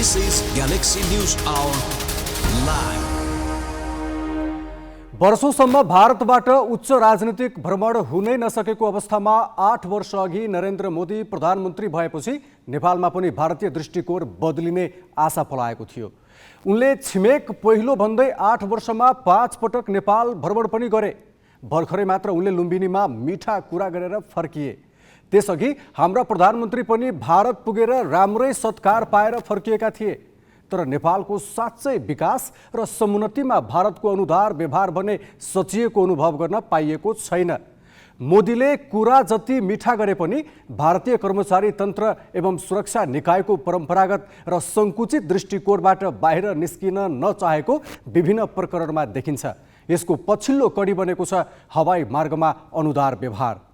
This is Galaxy News Hour live. वर्षौंसम्म भारतबाट उच्च राजनीतिक भ्रमण हुनै नसकेको अवस्थामा 8 वर्ष अघि नरेन्द्र मोदी प्रधानमन्त्री भएपछि नेपालमा पनि भारतीय दृष्टिकोण बदलिने आशा फलाएको थियो। उनले छिमेक पहिलो भन्दै 8 वर्षमा 5 पटक नेपाल भ्रमण पनि गरे। भर्खरै मात्र उनले लुम्बिनीमा मिठा कुरा गरेर फर्किए। त्यसअघि हाम्रा प्रधानमन्त्री पनि भारत पुगेर राम्रै सत्कार पाएर फर्किएका थिए। तर नेपालको साँच्चै विकास र समुन्नतिमा भारतको अनुदार व्यवहार भने सचिएको अनुभव गर्न पाइएको छैन। मोदीले कुरा जति मिठा गरे पनि भारतीय कर्मचारी तन्त्र एवं सुरक्षा निकायको परम्परागत र संकुचित दृष्टिकोणबाट बाहिर निस्किन नचाहेको विभिन्न प्रकरणमा देखिन्छ। यसको पछिल्लो कडी बनेको छ हवाई मार्गमा अनुदार व्यवहार।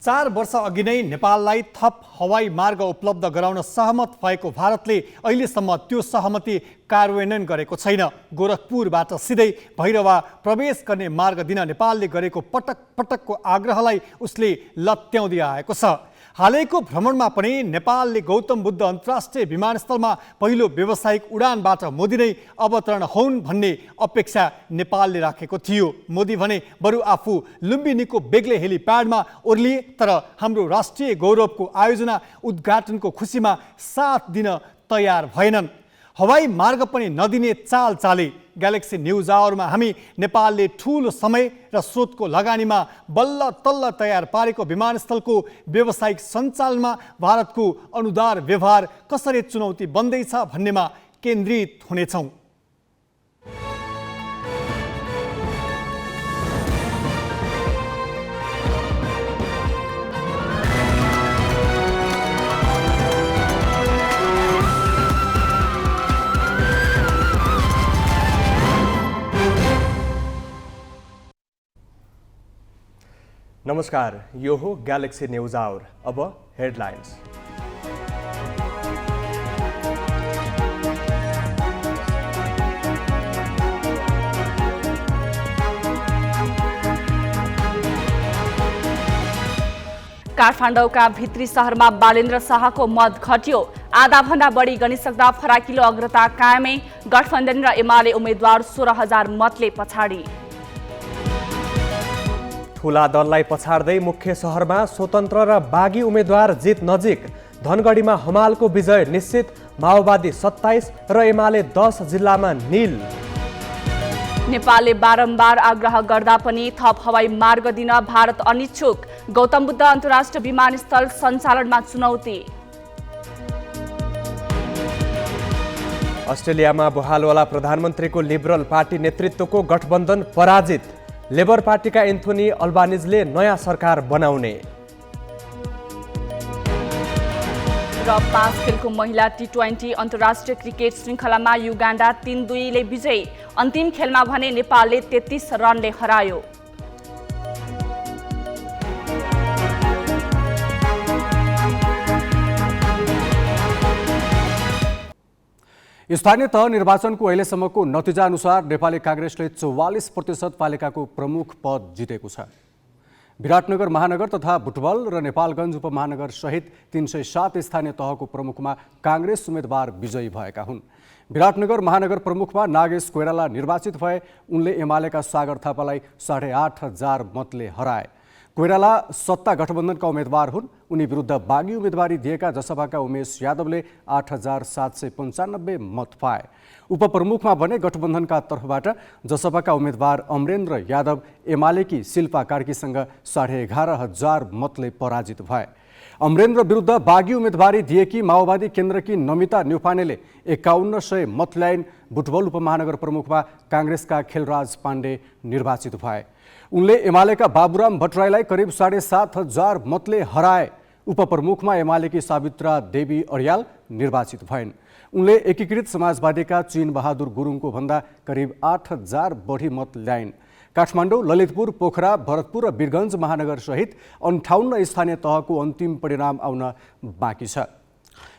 4 वर्ष अघि नै नेपाललाई थप हवाई मार्ग उपलब्ध गराउन सहमत भएको भारतले अहिलेसम्म त्यो सहमति कार्यान्वयन गरेको छैन। गोरखपुरबाट सिधै भैरवा प्रवेश गर्ने मार्ग दिन नेपालले गरेको पटक पटकको आग्रहलाई उसले लत्याउँदै आएको छ। हालैको भ्रमणमा पनि नेपालले गौतम बुद्ध अन्तर्राष्ट्रिय विमानस्थलमा पहिलो व्यावसायिक उडानबाट मोदी नै अवतरण हुन् भन्ने अपेक्षा नेपालले राखेको थियो। मोदी भने बरु आफू लुम्बिनीको बेग्लै हेलिप्याडमा ओर्लिए, तर हाम्रो राष्ट्रिय गौरवको आयोजना उद्घाटनको खुसीमा साथ दिन तयार भएनन्। हवाई मार्ग पनि नदिने चाल चाले। ग्यालेक्सी न्युज आवरमा हामी नेपालले ठूलो समय र स्रोतको लगानीमा बल्ल तल्ल तयार पारेको विमानस्थलको व्यावसायिक सञ्चालनमा भारतको अनुदार व्यवहार कसरी चुनौती बन्दैछ भन्नेमा केन्द्रित हुनेछौँ। नमस्कार, यो हो ग्यालेक्सी न्युज आवर। अब हेडलाइन्स। काठमाडौँका भित्री शहरमा बालेन्द्र शाहको मत घट्यो। आधाभन्दा बढी गनिसक्दा फराकिलो अग्रता कायमै। गठबन्धन र एमाले उम्मेद्वार 16,000 मतले पछाडि। ठुला दललाई पछाड्दै मुख्य शहरमा स्वतन्त्र र बागी उम्मेद्वार जित नजिक। धनगढीमा हमालको विजय निश्चित। माओवादी 27 र एमाले 10 जिल्लामा नील। नेपालले बारम्बार आग्रह गर्दा पनि थप हवाई मार्ग दिन भारत अनिच्छुक। गौतम बुद्ध अन्तर्राष्ट्रिय विमानस्थल सञ्चालनमा चुनौती। अस्ट्रेलियामा बहालवाला प्रधानमन्त्रीको लिबरल पार्टी नेतृत्वको गठबन्धन पराजित। लेबर पार्टीका एन्थोनी अल्बानिजले नयाँ सरकार बनाउने। र 5 खेलको महिला T20 अन्तर्राष्ट्रिय क्रिकेट श्रृङ्खलामा युगाण्डा 3-2 ले विजयी। अन्तिम खेलमा भने नेपालले 33 रनले हरायो। स्थानीय तह निर्वाचनको अहिलेसम्मको नतिजा अनुसार नेपाली कांग्रेसले 44% पालिकाको प्रमुख पद जितेको छ। विराटनगर महानगर तथा बुटवल र नेपालगञ्ज उपमहानगर सहित 307 स्थानीय तहको प्रमुखमा कांग्रेस उम्मेद्वार विजयी भएका हुन्। विराटनगर महानगर प्रमुखमा नागेश कोइराला निर्वाचित भए। उनले एमालेका सागर थापालाई 8,500 मतले हराए। कोइराला सत्ता गठबन्धनका उम्मेद्वार हुन्। उनी विरुद्ध बागी उम्मेदवारी दिएका जसपाका उमेश यादवले 8,795 मत पाए। उपप्रमुखमा भने गठबन्धनका तर्फबाट जसपाका उम्मेद्वार अमरेन्द्र यादव एमालेकी शिल्पा कार्कीसँग 11,500 मतले पराजित भए। अमरेन्द्र विरुद्ध बागी उम्मेदवारी दिएकी माओवादी केन्द्रकी नमिता न्युपानेले 5100 मत ल्याइन्। बुटवल उपमहानगर प्रमुखमा कांग्रेसका खेलराज पाण्डे निर्वाचित भए। उनले एमालेका बाबुराम भट्टराईलाई करिब 7,500 मतले हराए। उपप्रमुखमा एमालेकी सावित्रा देवी अर्याल निर्वाचित भइन्। उनले एकीकृत समाजवादीका चीन बहादुर गुरुङको भन्दा करिब 8,000 बढी मत ल्याइन्। काठमाडौँ, ललितपुर, पोखरा, भरतपुर र वीरगञ्ज महानगर सहित 58 स्थानीय तहको अन्तिम परिणाम आउन बाँकी छ।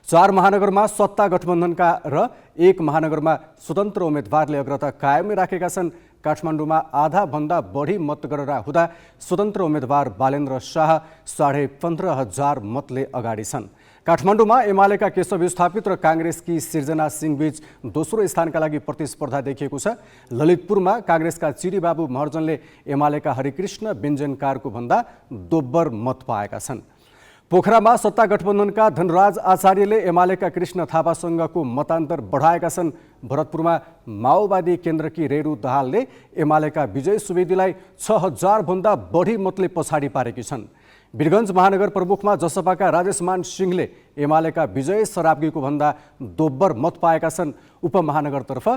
4 महानगरमा सत्ता गठबन्धनका र 1 महानगरमा स्वतन्त्र उम्मेद्वारले अग्रता कायमै राखेका छन्। काठमाडौँमा आधा भन्दा बढी मतगणना हुँदा स्वतन्त्र उम्मेद्वार बालेन्द्र शाह 15,500 मतले अगाडि छन्। काठमाडौँमा एमालेका केशव विस्थापित र काङ्ग्रेसकी सिर्जना सिंह बीच दोस्रो स्थानका लागि प्रतिस्पर्धा देखिएको छ। ललितपुरमा काङ्ग्रेसका चिरीबाबु महर्जनले एमालेका हरिकृष्ण व्यञ्जनकारको भन्दा दोब्बर मत पाएका छन्। पोखरामा सत्ता गठबन्धनका धनराज आचार्यले एमालेका कृष्ण थापासँगको मतान्तर बढाएका छन्। भरतपुरमा माओवादी केन्द्रकी रेणु दाहालले एमालेका विजय सुवेदीलाई 6000 भन्दा बढी मतले पछाडि पारेकी छन्। वीरगञ्ज महानगर प्रमुखमा जसपाका राजेशमान सिंहले एमालेका विजय सराब्गीको भन्दा दोब्बर मत पाएका छन्। उपमहानगरतर्फ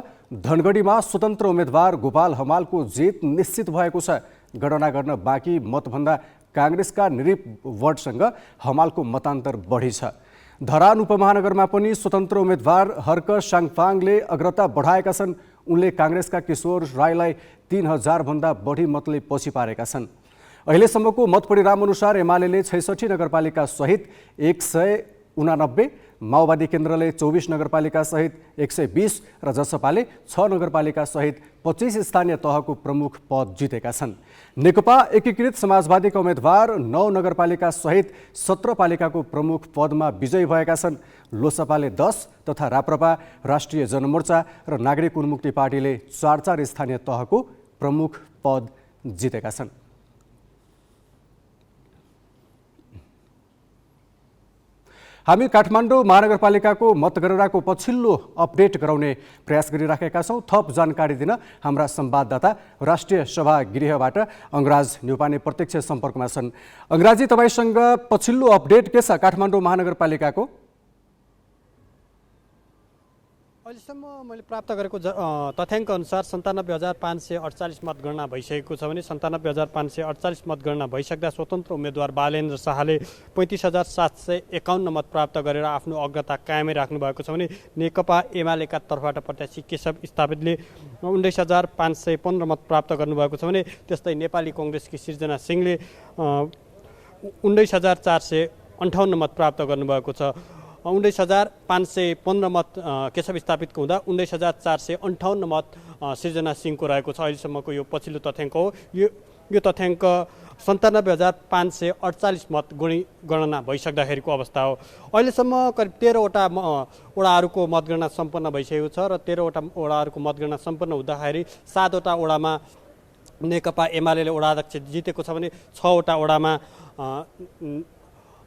धनगढीमा स्वतन्त्र उम्मेद्वार गोपाल हमालको जित निश्चित भएको छ। गणना गर्न बाँकी मतभन्दा काङ्ग्रेसका निरिप वर्डसँग हमालको मतान्तर बढी छ। धरान उपमहानगरमा पनि स्वतन्त्र उम्मेद्वार हर्क साङपाङले अग्रता बढाएका छन्। उनले काङ्ग्रेसका किशोर राईलाई 3000 भन्दा बढी मतले पछि पारेका छन्। अहिलेसम्मको मत परिणाम अनुसार एमाले 66 नगरपालिका सहित 189, माओवादी केन्द्रले 24 नगरपालिका सहित 120 र जसपाले 6 नगरपालिका सहित 25 स्थानीय तहको प्रमुख पद जितेका छन्। नेकपा एकीकृत समाजवादीका उम्मेद्वार 9 नगरपालिका सहित 17 पालिकाको प्रमुख पदमा विजयी भएका छन्। लोसपाले 10 तथा राप्रपा, राष्ट्रिय जनमोर्चा र नागरिक उन्मुक्ति पार्टीले 4 स्थानीय तहको प्रमुख पद जितेका छन्। हामी काठमाडौँ महानगरपालिकाको मतगणनाको पछिल्लो अपडेट गराउने प्रयास गरिराखेका छौँ। थप जानकारी दिन हाम्रा संवाददाता राष्ट्रिय सभागृहबाट अंगराज न्यौपाने प्रत्यक्ष सम्पर्कमा छन्। अंगराजी, तपाईसँग पछिल्लो अपडेट के छ काठमाडौँ महानगरपालिकाको? अहिलेसम्म मैले प्राप्त गरेको तथ्याङ्क अनुसार 97,548 मतगणना भइसकेको छ भने 97,548 मतगणना भइसक्दा स्वतन्त्र उम्मेद्वार बालेन्द्र शाहले 35,751 मत प्राप्त गरेर आफ्नो अग्रता कायमै राख्नु भएको छ भने नेकपा एमालेका तर्फबाट प्रत्याशी केशव स्थापितले 19,515 मत प्राप्त गर्नुभएको छ भने त्यस्तै नेपाली कङ्ग्रेसकी सिर्जना सिंहले 19,458 मत प्राप्त गर्नुभएको छ। 19,515 मत केशव स्थापितको हुँदा 19,458 मत सिर्जना सिंहको रहेको छ। अहिलेसम्मको यो पछिल्लो तथ्याङ्क हो। यो तथ्याङ्क 97,548 मत गणना भइसक्दाखेरिको अवस्था हो। अहिलेसम्म करिब 13वटा वडाहरूको मतगणना सम्पन्न भइसकेको छ र 13वटा वडाहरूको मतगणना सम्पन्न हुँदाखेरि 7वटा वडामा नेकपा एमाले वडाध्यक्ष जितेको छ भने 6वटा वडामा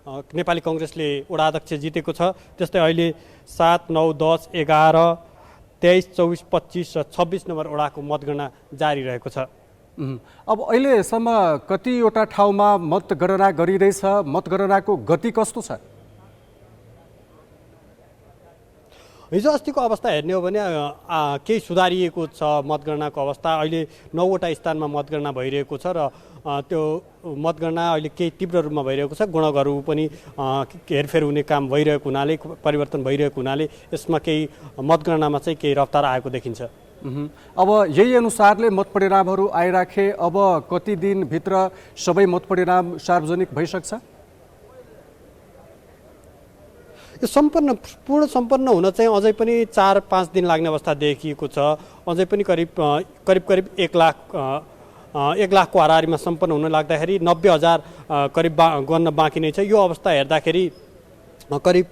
नेपाली कङ्ग्रेसले वडाध्यक्ष जितेको छ। त्यस्तै अहिले 7, 9, 10, 11, 23, 24, 25 र 26 नम्बर वडाको मतगणना जारी रहेको छ। अब अहिलेसम्म कतिवटा ठाउँमा मतगणना गरिँदैछ? मतगणनाको गति कस्तो छ? हिजो अस्तिको अवस्था हेर्ने हो भने केही सुधारिएको छ मतगणनाको अवस्था। अहिले 9वटा स्थानमा मतगणना भइरहेको छ र त्यो मतगणना अहिले केही तीव्र रूपमा भइरहेको छ। गुणकहरू पनि हेरफेर हुने काम भइरहेको हुनाले, परिवर्तन भइरहेको हुनाले यसमा केही मतगणनामा चाहिँ केही रफ्तार आएको देखिन्छ। अब यही अनुसारले मत परिणामहरू आइराखे अब कति दिनभित्र सबै मत परिणाम सार्वजनिक भइसक्छ? यो पूर्ण सम्पन्न हुन चाहिँ अझै पनि 4-5 दिन लाग्ने अवस्था देखिएको छ। अझै पनि करिब 1 लाखको हाराहारीमा सम्पन्न हुन लाग्दाखेरि 90,000 करिब गर्न बाँकी नै छ। यो अवस्था हेर्दाखेरि करिब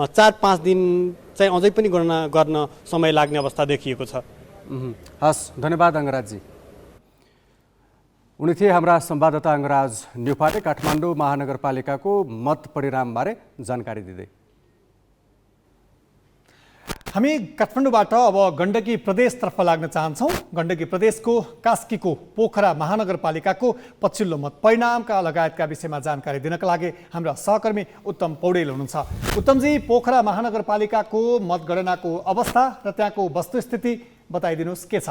4-5 दिन चाहिँ अझै पनि गणना गर्न समय लाग्ने अवस्था देखिएको छ। हस्, धन्यवाद अंगराजी। उनी थिए हाम्रा संवाददाता अंगराज न्यौपाने काठमाडौँ महानगरपालिकाको मत परिणामबारे जानकारी दिँदै। हामी काठमाडौँबाट अब गण्डकी प्रदेशतर्फ लाग्न चाहन्छौँ। गण्डकी प्रदेशको कास्कीको पोखरा महानगरपालिकाको पछिल्लो मत परिणामका लगायतका विषयमा जानकारी दिनका लागि हाम्रा सहकर्मी उत्तम पौडेल हुनुहुन्छ। उत्तमजी, पोखरा महानगरपालिकाको मतगणनाको अवस्था र त्यहाँको वस्तुस्थिति बताइदिनुहोस्, के छ?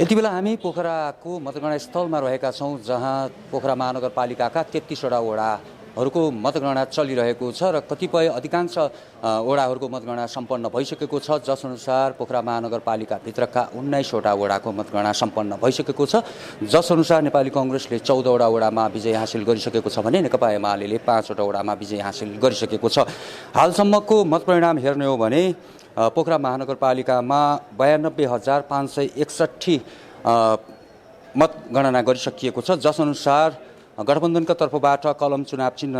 यति बेला हामी पोखराको मतगणना स्थलमा रहेका छौँ, जहाँ पोखरा महानगरपालिकाका 33वटा वडाहरूको मतगणना चलिरहेको छ र कतिपय अधिकांश वडाहरूको मतगणना सम्पन्न भइसकेको छ, जसअनुसार पोखरा महानगरपालिकाभित्रका 19वटा वडाको मतगणना सम्पन्न भइसकेको छ। जसअनुसार नेपाली कङ्ग्रेसले 14वटा वडामा विजय हासिल गरिसकेको छ भने नेकपा एमाले 5वटा वडामा विजय हासिल गरिसकेको छ। हालसम्मको मतपरिणाम हेर्ने हो भने पोखरा महानगरपालिकामा 92,561 मतगणना गरिसकिएको छ, जसअनुसार गठबन्धनका तर्फबाट कलम चुनाव चिन्ह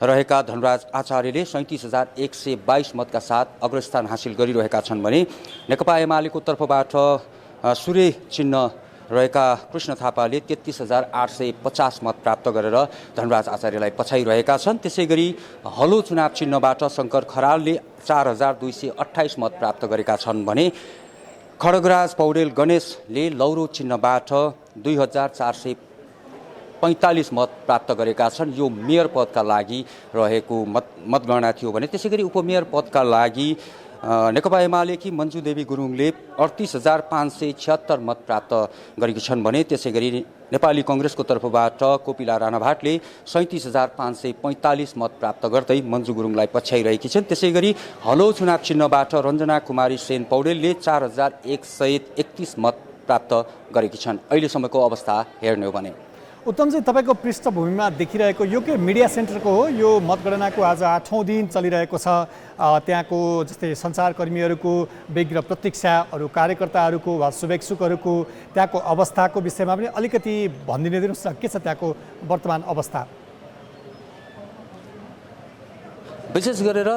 रहेका धनराज आचार्यले 37,122 मतका साथ अग्रस्थान हासिल गरिरहेका छन् भने नेकपा एमालेको तर्फबाट सूर्य चिन्ह रहेका कृष्ण थापाले 33,850 मत प्राप्त गरेर धनराज आचार्यलाई पछाइरहेका छन्। त्यसै गरी हलो चुनाव चिन्हबाट शङ्कर खरालले 4,228 मत प्राप्त गरेका छन् भने खड्गराज पौडेल गणेशले लौरो चिन्हबाट 2,445 मत प्राप्त गरेका छन्। यो मेयर पदका लागि रहेको मतगणना थियो भने त्यसै गरी उपमेयर पदका लागि नेकपा एमालेकी मन्जु देवी गुरुङले 38,576 मत प्राप्त गरेकी छन् भने त्यसै गरी नेपाली कङ्ग्रेसको तर्फबाट कोपिला राणाभाटले 37,545 मत प्राप्त गर्दै मन्जु गुरुङलाई पछ्याइरहेकी छन्। त्यसै गरी हलो चुनाव चिन्हबाट रञ्जना कुमारी सेन पौडेलले 4,131 मत प्राप्त गरेकी छन्। अहिलेसम्मको अवस्था हेर्ने हो भने उत्तमजी, तपाईँको पृष्ठभूमिमा देखिरहेको यो के मिडिया सेन्टरको हो? यो मतगणनाको आज 8औं दिन चलिरहेको छ। त्यहाँको जस्तै सञ्चारकर्मीहरूको व्यग्र प्रतीक्षाहरू, कार्यकर्ताहरूको वा शुभेच्छुकहरूको त्यहाँको अवस्थाको विषयमा पनि अलिकति भनिदिनु दिनुहोस् न, के छ त्यहाँको वर्तमान अवस्था? विशेष गरेर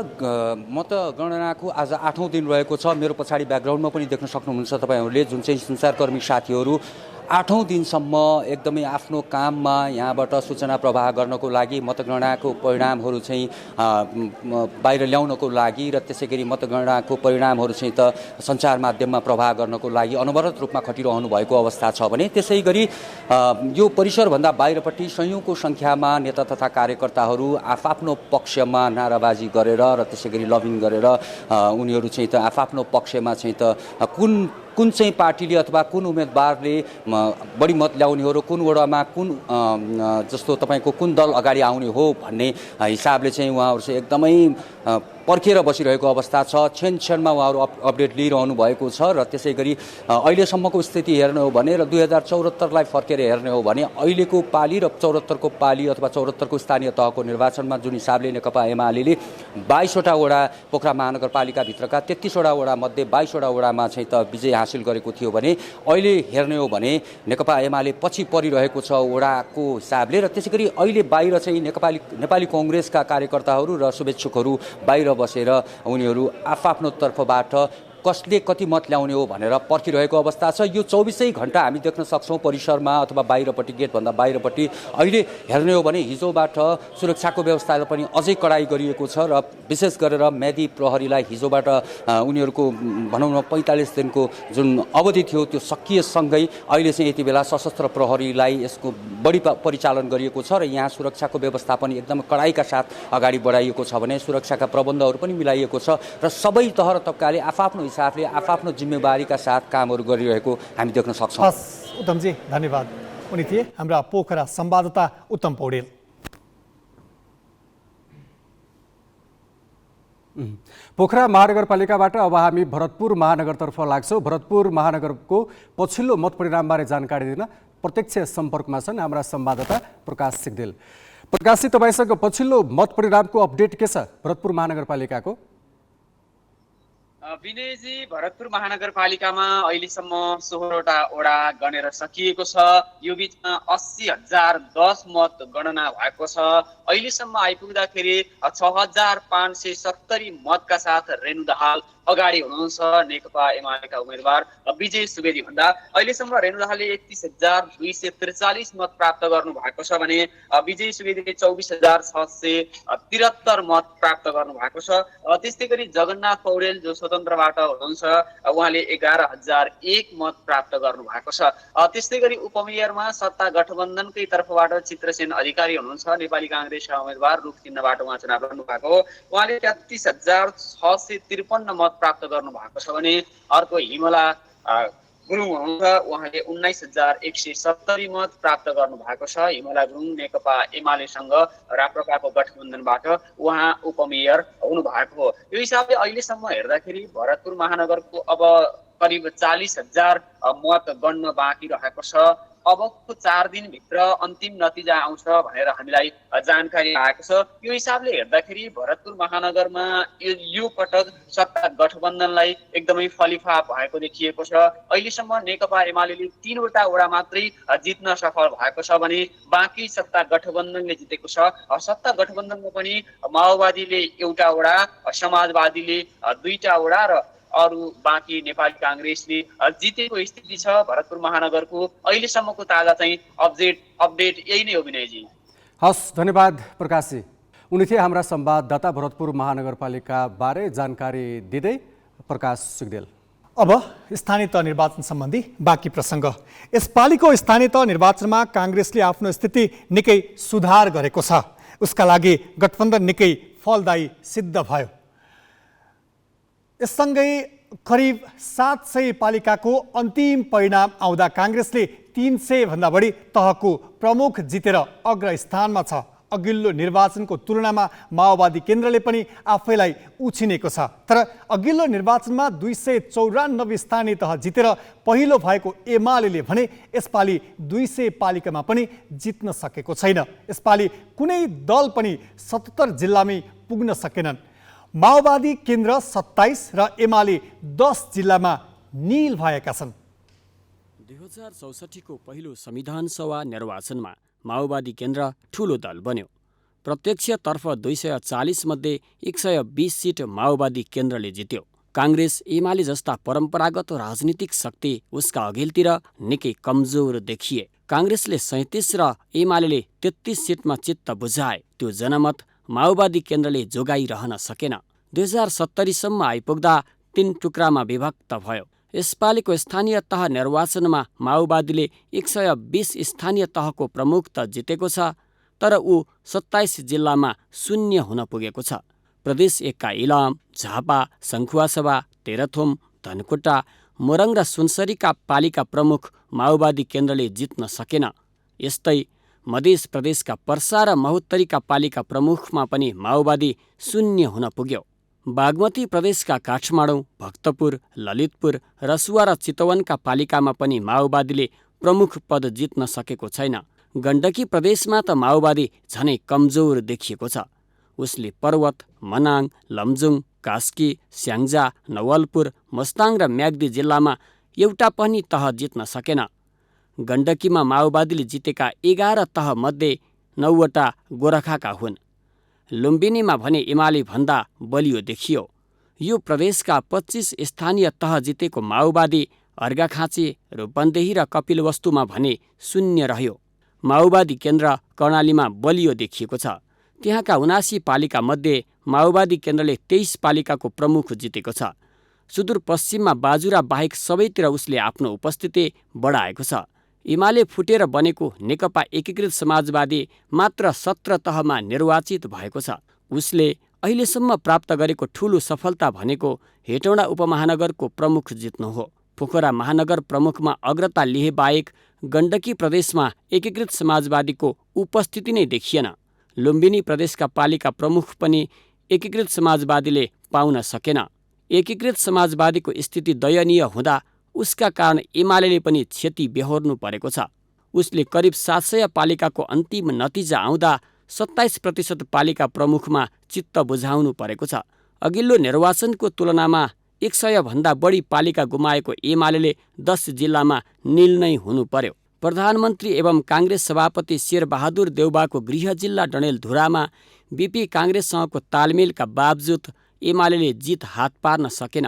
मतगणनाको आज 8औं दिन रहेको छ। मेरो पछाडि ब्याकग्राउन्डमा पनि देख्न सक्नुहुन्छ तपाईँहरूले, जुन चाहिँ सञ्चारकर्मी साथीहरू 8औं दिनसम्म एकदमै आफ्नो काममा यहाँबाट सूचना प्रवाह गर्नको लागि, मतगणनाको परिणामहरू चाहिँ बाहिर ल्याउनको लागि र त्यसै गरी मतगणनाको परिणामहरू चाहिँ त सञ्चार माध्यममा प्रवाह गर्नको लागि अनवरत रूपमा खटिरहनु भएको अवस्था छ भने त्यसै गरी यो परिसरभन्दा बाहिरपट्टि सयौँको सङ्ख्यामा नेता तथा कार्यकर्ताहरू आफ्नो पक्षमा नाराबाजी गरेर र त्यसै गरी लबिङ गरेर उनीहरू चाहिँ त आफ्नो पक्षमा चाहिँ त कुन चाहिँ पार्टीले अथवा कुन उम्मेदवारले बढी मत ल्याउने हो र कुन वडामा कुन जस्तो तपाईँको कुन दल अगाडि आउने हो भन्ने हिसाबले चाहिँ उहाँहरू चाहिँ एकदमै पर्खेर बसिरहेको अवस्था छ। क्षणमा उहाँहरू अपडेट लिइरहनु भएको छ र त्यसै गरी अहिलेसम्मको स्थिति हेर्ने हो भने र 2074लाई फर्केर हेर्ने हो भने अहिलेको पाली र 74को पाली अथवा 74को स्थानीय तहको निर्वाचनमा जुन हिसाबले नेकपा एमाले 22वटा वडा पोखरा महानगरपालिकाभित्रका 33वटा वडा मध्ये 22वटा वडामा चाहिँ त विजय हासिल गरेको थियो भने अहिले हेर्ने हो भने नेकपा एमाले पछि परिरहेको छ वडाको हिसाबले र त्यसै गरी अहिले बाहिर चाहिँ नेपाली कङ्ग्रेसका कार्यकर्ताहरू र शुभेच्छुकहरू बाहिर बसेर उनीहरू आफ्नो तर्फबाट कसले कति मत ल्याउने हो भनेर पर्खिरहेको अवस्था छ। यो 24 घण्टा हामी देख्न सक्छौँ परिसरमा अथवा बाहिरपट्टि, गेटभन्दा बाहिरपट्टि। अहिले हेर्ने हो भने हिजोबाट सुरक्षाको व्यवस्थालाई पनि अझै कडाई गरिएको छ र विशेष गरेर म्यादी प्रहरीलाई हिजोबाट उनीहरूको भनौँ न 45 दिनको जुन अवधि थियो त्यो सकिएसँगै अहिले चाहिँ यति बेला सशस्त्र प्रहरीलाई यसको बढी परिचालन गरिएको छ र यहाँ सुरक्षाको व्यवस्था पनि एकदम कडाइका साथ अगाडि बढाइएको छ भने सुरक्षाका प्रबन्धहरू पनि मिलाइएको छ र सबै तह र तब्काले आफ्नो हिसाबले आफ्नो जिम्मेवारीका साथ कामहरू गरिरहेको हामी देख्न सक्छौँ। हस् उत्तमजी, धन्यवाद। उनी थिए हाम्रा पोखरा संवाददाता उत्तम पौडेल। पोखरा महानगरपालिकाबाट अब हामी भरतपुर महानगरतर्फ लाग्छौँ। भरतपुर महानगरको पछिल्लो मत परिणामबारे जानकारी दिन प्रत्यक्ष सम्पर्कमा छन् हाम्रा संवाददाता प्रकाश सिग्देल। प्रकाशजी, तपाईँसँग पछिल्लो मत परिणामको अपडेट के छ भरतपुर महानगरपालिकाको? विनयजी, भरतपुर महानगरपालिकामा अहिलेसम्म 16वटा वडा गणेर सकिएको छ। यो बिचमा 80,010 मत गणना भएको छ। अहिलेसम्म आइपुग्दाखेरि 6,570 मतका साथ रेणु दाहाल अगाडि हुनुहुन्छ नेकपा एमालेका उम्मेदवार विजय सुवेदी भन्दा। अहिलेसम्म रेणु दाहालले 31,243 मत प्राप्त गर्नु भएको छ भने विजय सुवेदीले 24,673 मत प्राप्त गर्नु भएको छ। त्यस्तै गरी जगन्नाथ पौडेल जो स्वतन्त्रबाट हुनुहुन्छ उहाँले 11,001 मत प्राप्त गर्नु भएको छ। त्यस्तै गरी उपमेयरमा सत्ता गठबन्धनकै तर्फबाट चित्रसेन अधिकारी हुनुहुन्छ, नेपाली काङ्ग्रेसका उम्मेदवार रुख चिन्हबाट उहाँ चुनाव लड्नु भएको हो। उहाँले 33,653 मत प्राप्त गर्नु भएको छ भने अर्को हिमला गुरुङ हुनुहुन्छ, उहाँले 19,170 मत प्राप्त गर्नु भएको छ। हिमला गुरुङ नेकपा एमालेसँग राप्रपाको गठबन्धनबाट उहाँ उपमेयर हुनु भएको हो। यो हिसाबले अहिलेसम्म हेर्दाखेरि भरतपुर महानगरको अब करिब 40,000 मत गण्न बाँकी रहेको छ। अबको 4 दिनभित्र अन्तिम नतिजा आउँछ भनेर हामीलाई जानकारी आएको छ। यो हिसाबले हेर्दाखेरि भरतपुर महानगरमा यो पटक सत्ता गठबन्धनलाई एकदमै फलिफा भएको देखिएको छ। अहिलेसम्म नेकपा एमाले 3वटा वडा मात्रै जित्न सफल भएको छ भने बाँकी सत्ता गठबन्धनले जितेको छ। सत्ता गठबन्धनमा पनि माओवादीले 1वटा वडा, समाजवादीले 2टा वडा र अरू बाँकी नेपाली काङ्ग्रेसले जितेको स्थिति छ। भरतपुर महानगरको अहिलेसम्मको ताजा चाहिँ अपडेट यही नै हो विनयजी। हस्, धन्यवाद प्रकाशजी। उनी थिए हाम्रा संवाददाता भरतपुर महानगरपालिका बारे जानकारी दिँदै प्रकाश सिग्देल। अब स्थानीय तह निर्वाचन सम्बन्धी बाँकी प्रसङ्ग। यसपालिको स्थानीय तह निर्वाचनमा काङ्ग्रेसले आफ्नो स्थिति निकै सुधार गरेको छ। उसका लागि गठबन्धन निकै फलदायी सिद्ध भयो। यससँगै करिब 700 पालिकाको अन्तिम परिणाम आउँदा काङ्ग्रेसले 300 भन्दा बढी तहको प्रमुख जितेर अग्रस्थानमा छ। अघिल्लो निर्वाचनको तुलनामा माओवादी केन्द्रले पनि आफैलाई उछिनेको छ। तर अघिल्लो निर्वाचनमा 294 स्थानीय तह जितेर पहिलो भएको एमाले भने यसपालि 200 पालिकामा पनि जित्न सकेको छैन। यसपालि कुनै दल पनि 77 जिल्लामै पुग्न सकेनन्। माओवादी केन्द्र 27 र एमाले 10 जिल्लामा निल भएका छन्। 2064 को पहिलो संविधान सभा निर्वाचनमा माओवादी केन्द्र ठूलो दल बन्यो। प्रत्यक्षतर्फ 240 मध्ये 120 सिट माओवादी केन्द्रले जित्यो। काङ्ग्रेस एमाले जस्ता परम्परागत राजनीतिक शक्ति उसका अघिल्तिर निकै कमजोर देखिए। काङ्ग्रेसले 37 र एमाले 33 सिटमा चित्त बुझाए। त्यो जनमत माओवादी केन्द्रले जोगाइरहन सकेन। 2070 सम्म आइपुग्दा 3 टुक्रामा विभक्त भयो। यसपालिको स्थानीय तह निर्वाचनमा माओवादीले 120 स्थानीय तहको प्रमुख त जितेको छ, तर ऊ 27 जिल्लामा शून्य हुन पुगेको छ। प्रदेश 1 का इलाम, झापा, सङ्खुवासभा, तेह्रथुम, धनकुटा, मोरङ र सुनसरीका पालिका प्रमुख माओवादी केन्द्रले जित्न सकेन। यस्तै मध्य प्रदेशका पर्सा र महोत्तरीका पालिका प्रमुखमा पनि माओवादी शून्य हुन पुग्यो। बागमती प्रदेशका काठमाडौँ, भक्तपुर, ललितपुर, रसुवा र चितवनका पालिकामा पनि माओवादीले प्रमुख पद जित्न सकेको छैन। गण्डकी प्रदेशमा त माओवादी झनै कमजोर देखिएको छ। उसले पर्वत, मनाङ, लमजुङ, कास्की, स्याङ्जा, नवलपुर, मस्ताङ र म्याग्दी जिल्लामा एउटा पनि तह जित्न सकेन। गण्डकीमा माओवादीले जितेका 11 तह मध्ये 9वटा गोरखाका हुन्। लुम्बिनीमा भने एमाले भन्दा बलियो देखियो। यो प्रदेशका 25 स्थानीय तह जितेको माओवादी अर्घाखाँची, रूपन्देही र कपिलवस्तुमा भने शून्य रह्यो। माओवादी केन्द्र कर्णालीमा बलियो देखिएको छ। त्यहाँका 79 पालिका मध्ये माओवादी केन्द्रले 23 पालिकाको प्रमुख जितेको छ। सुदूरपश्चिममा बाजुरा बाहेक सबैतिर उसले आफ्नो उपस्थिति बढाएको छ। एमाले फुटेर बनेको नेकपा एकीकृत समाजवादी मात्र 17 तहमा निर्वाचित भएको छ। उसले अहिलेसम्म प्राप्त गरेको ठूलो सफलता भनेको हेटौँडा उपमहानगरको प्रमुख जित्नु हो। पोखरा महानगर प्रमुखमा अग्रता लिए बाहेक गण्डकी प्रदेशमा एकीकृत समाजवादीको उपस्थिति नै देखिएन। लुम्बिनी प्रदेशका पालिका प्रमुख पनि एकीकृत समाजवादीले पाउन सकेन। एकीकृत समाजवादीको स्थिति दयनीय हुँदा उसका कारण एमाले पनि क्षति बेहोर्नु परेको छ। उसले करिब 700 पालिकाको अन्तिम नतिजा आउँदा 27% पालिका प्रमुखमा चित्त बुझाउनु परेको छ। अघिल्लो निर्वाचनको तुलनामा 100 भन्दा बढी पालिका गुमाएको एमाले 10 जिल्लामा निल नै हुनु पर्यो। प्रधानमन्त्री एवं काङ्ग्रेस सभापति शेरबहादुर देउबाको गृह जिल्ला डडेलधुरामा बीपी काङ्ग्रेससँगको तालमेलका बावजुद एमाले जित हात पार्न सकेन।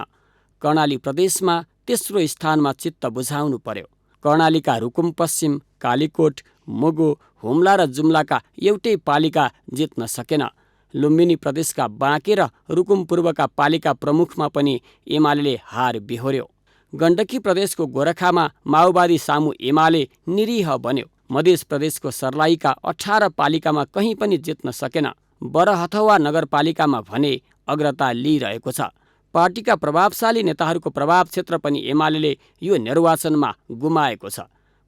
कर्णाली प्रदेशमा तेस्रो स्थानमा चित्त बुझाउनु पर्यो। कर्णालीका रुकुम पश्चिम, कालीकोट, मुगु, हुम्ला र जुम्लाका एउटै पालिका जित्न सकेन। लुम्बिनी प्रदेशका बाँके र रुकुम पूर्वका पालिका प्रमुखमा पनि एमाले हार बिहोर्यो। गण्डकी प्रदेशको गोरखामा माओवादी सामु एमाले निरीह बन्यो। मध्य प्रदेशको सर्लाहीका 18 पालिकामा कहीँ पनि जित्न सकेन। बरहथवा नगरपालिकामा भने अग्रता लिइरहेको छ। पार्टीका प्रभावशाली नेताहरूको प्रभाव क्षेत्र पनि एमाले यो निर्वाचनमा गुमाएको छ।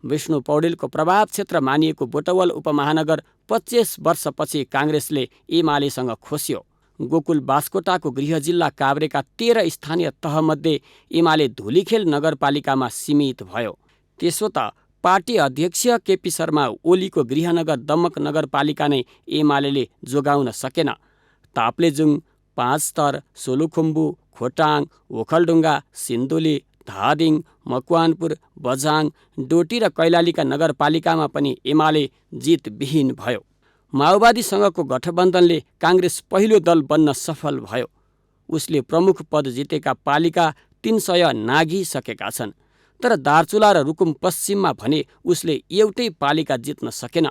विष्णु पौडेलको प्रभाव क्षेत्र मानिएको बुटवल उपमहानगर 25 वर्षपछि काङ्ग्रेसले एमालेसँग खोस्यो। गोकुल बास्कोटाको गृह जिल्ला काभ्रेका 13 स्थानीय तहमध्ये एमाले धुलीखेल नगरपालिकामा सीमित भयो। त्यसो त पार्टी अध्यक्ष केपी शर्मा ओलीको गृहनगर दमक नगरपालिका नै एमाले जोगाउन सकेन। ताप्लेजुङ, पाँचतर, सोलुखुम्बु, खोटाङ, ओखलढुङ्गा, सिन्धुली, धादिङ, मकवानपुर, बझाङ, डोटी र कैलालीका नगरपालिकामा पनि एमाले जितविहीन भयो। माओवादीसँगको गठबन्धनले काङ्ग्रेस पहिलो दल बन्न सफल भयो। उसले प्रमुख पद जितेका पालिका 300 नाघिसकेका छन्। तर दार्चुला र रुकुम पश्चिममा भने उसले एउटै पालिका जित्न सकेन।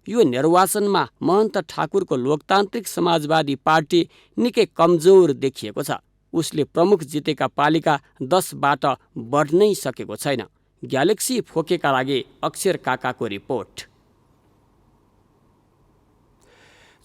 यो निर्वाचनमा महन्त ठाकुरको लोकतान्त्रिक समाजवादी पार्टी निकै कमजोर देखिएको छ। उसले प्रमुख जितेका पालिका 10बाट बढ्नै सकेको छैन। ग्यालेक्सी फोकेका लागि अक्षर काकाको रिपोर्ट।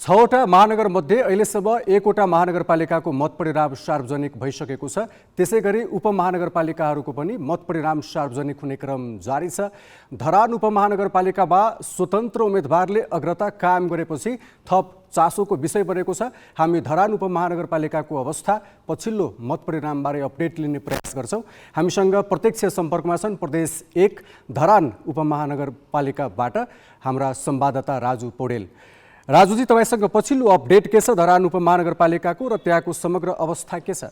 6वटा महानगरमध्ये अहिलेसम्म 1वटा महानगरपालिकाको मतपरिणाम सार्वजनिक भइसकेको छ। त्यसैगरी उपमहानगरपालिकाहरूको पनि मतपरिणाम सार्वजनिक हुने क्रम जारी छ। धरान उपमहानगरपालिकामा स्वतन्त्र उम्मेदवारले अग्रता कायम गरेपछि थप चासोको विषय बनेको छ। हामी धरान उपमहानगरपालिकाको अवस्था पछिल्लो मतपरिणामबारे अपडेट लिने प्रयास गर्छौँ। हामीसँग प्रत्यक्ष सम्पर्कमा छन् प्रदेश 1 धरान उपमहानगरपालिकाबाट हाम्रा संवाददाता राजु पौडेल। राजुजी, तपाईसँग पछिल्लो अपडेट के छ धरान उपमहानगरपालिकाको र त्यहाँको समग्र अवस्था के छ?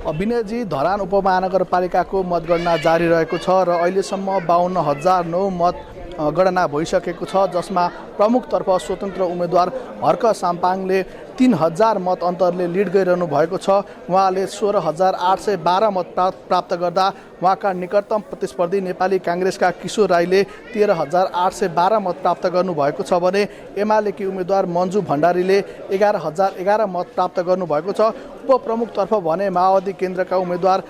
विनयजी, धरान उपमहानगरपालिकाको मतगणना जारी रहेको छ र अहिलेसम्म 52,009 मत गणना भइसकेको छ, जसमा प्रमुखतर्फ स्वतन्त्र उम्मेदवार हर्क साम्पाङले 3,000 मत अन्तरले लिड गरिरहनु भएको छ। उहाँले 16,812 मत प्राप्त गर्दा उहाँका निकटतम प्रतिस्पर्धी नेपाली काङ्ग्रेसका किशोर राईले 13,812 मत प्राप्त गर्नुभएको छ भने एमालेकी उम्मेदवार मन्जु भण्डारीले 11,011 मत प्राप्त गर्नुभएको छ। उपप्रमुखतर्फ भने माओवादी केन्द्रका उम्मेदवार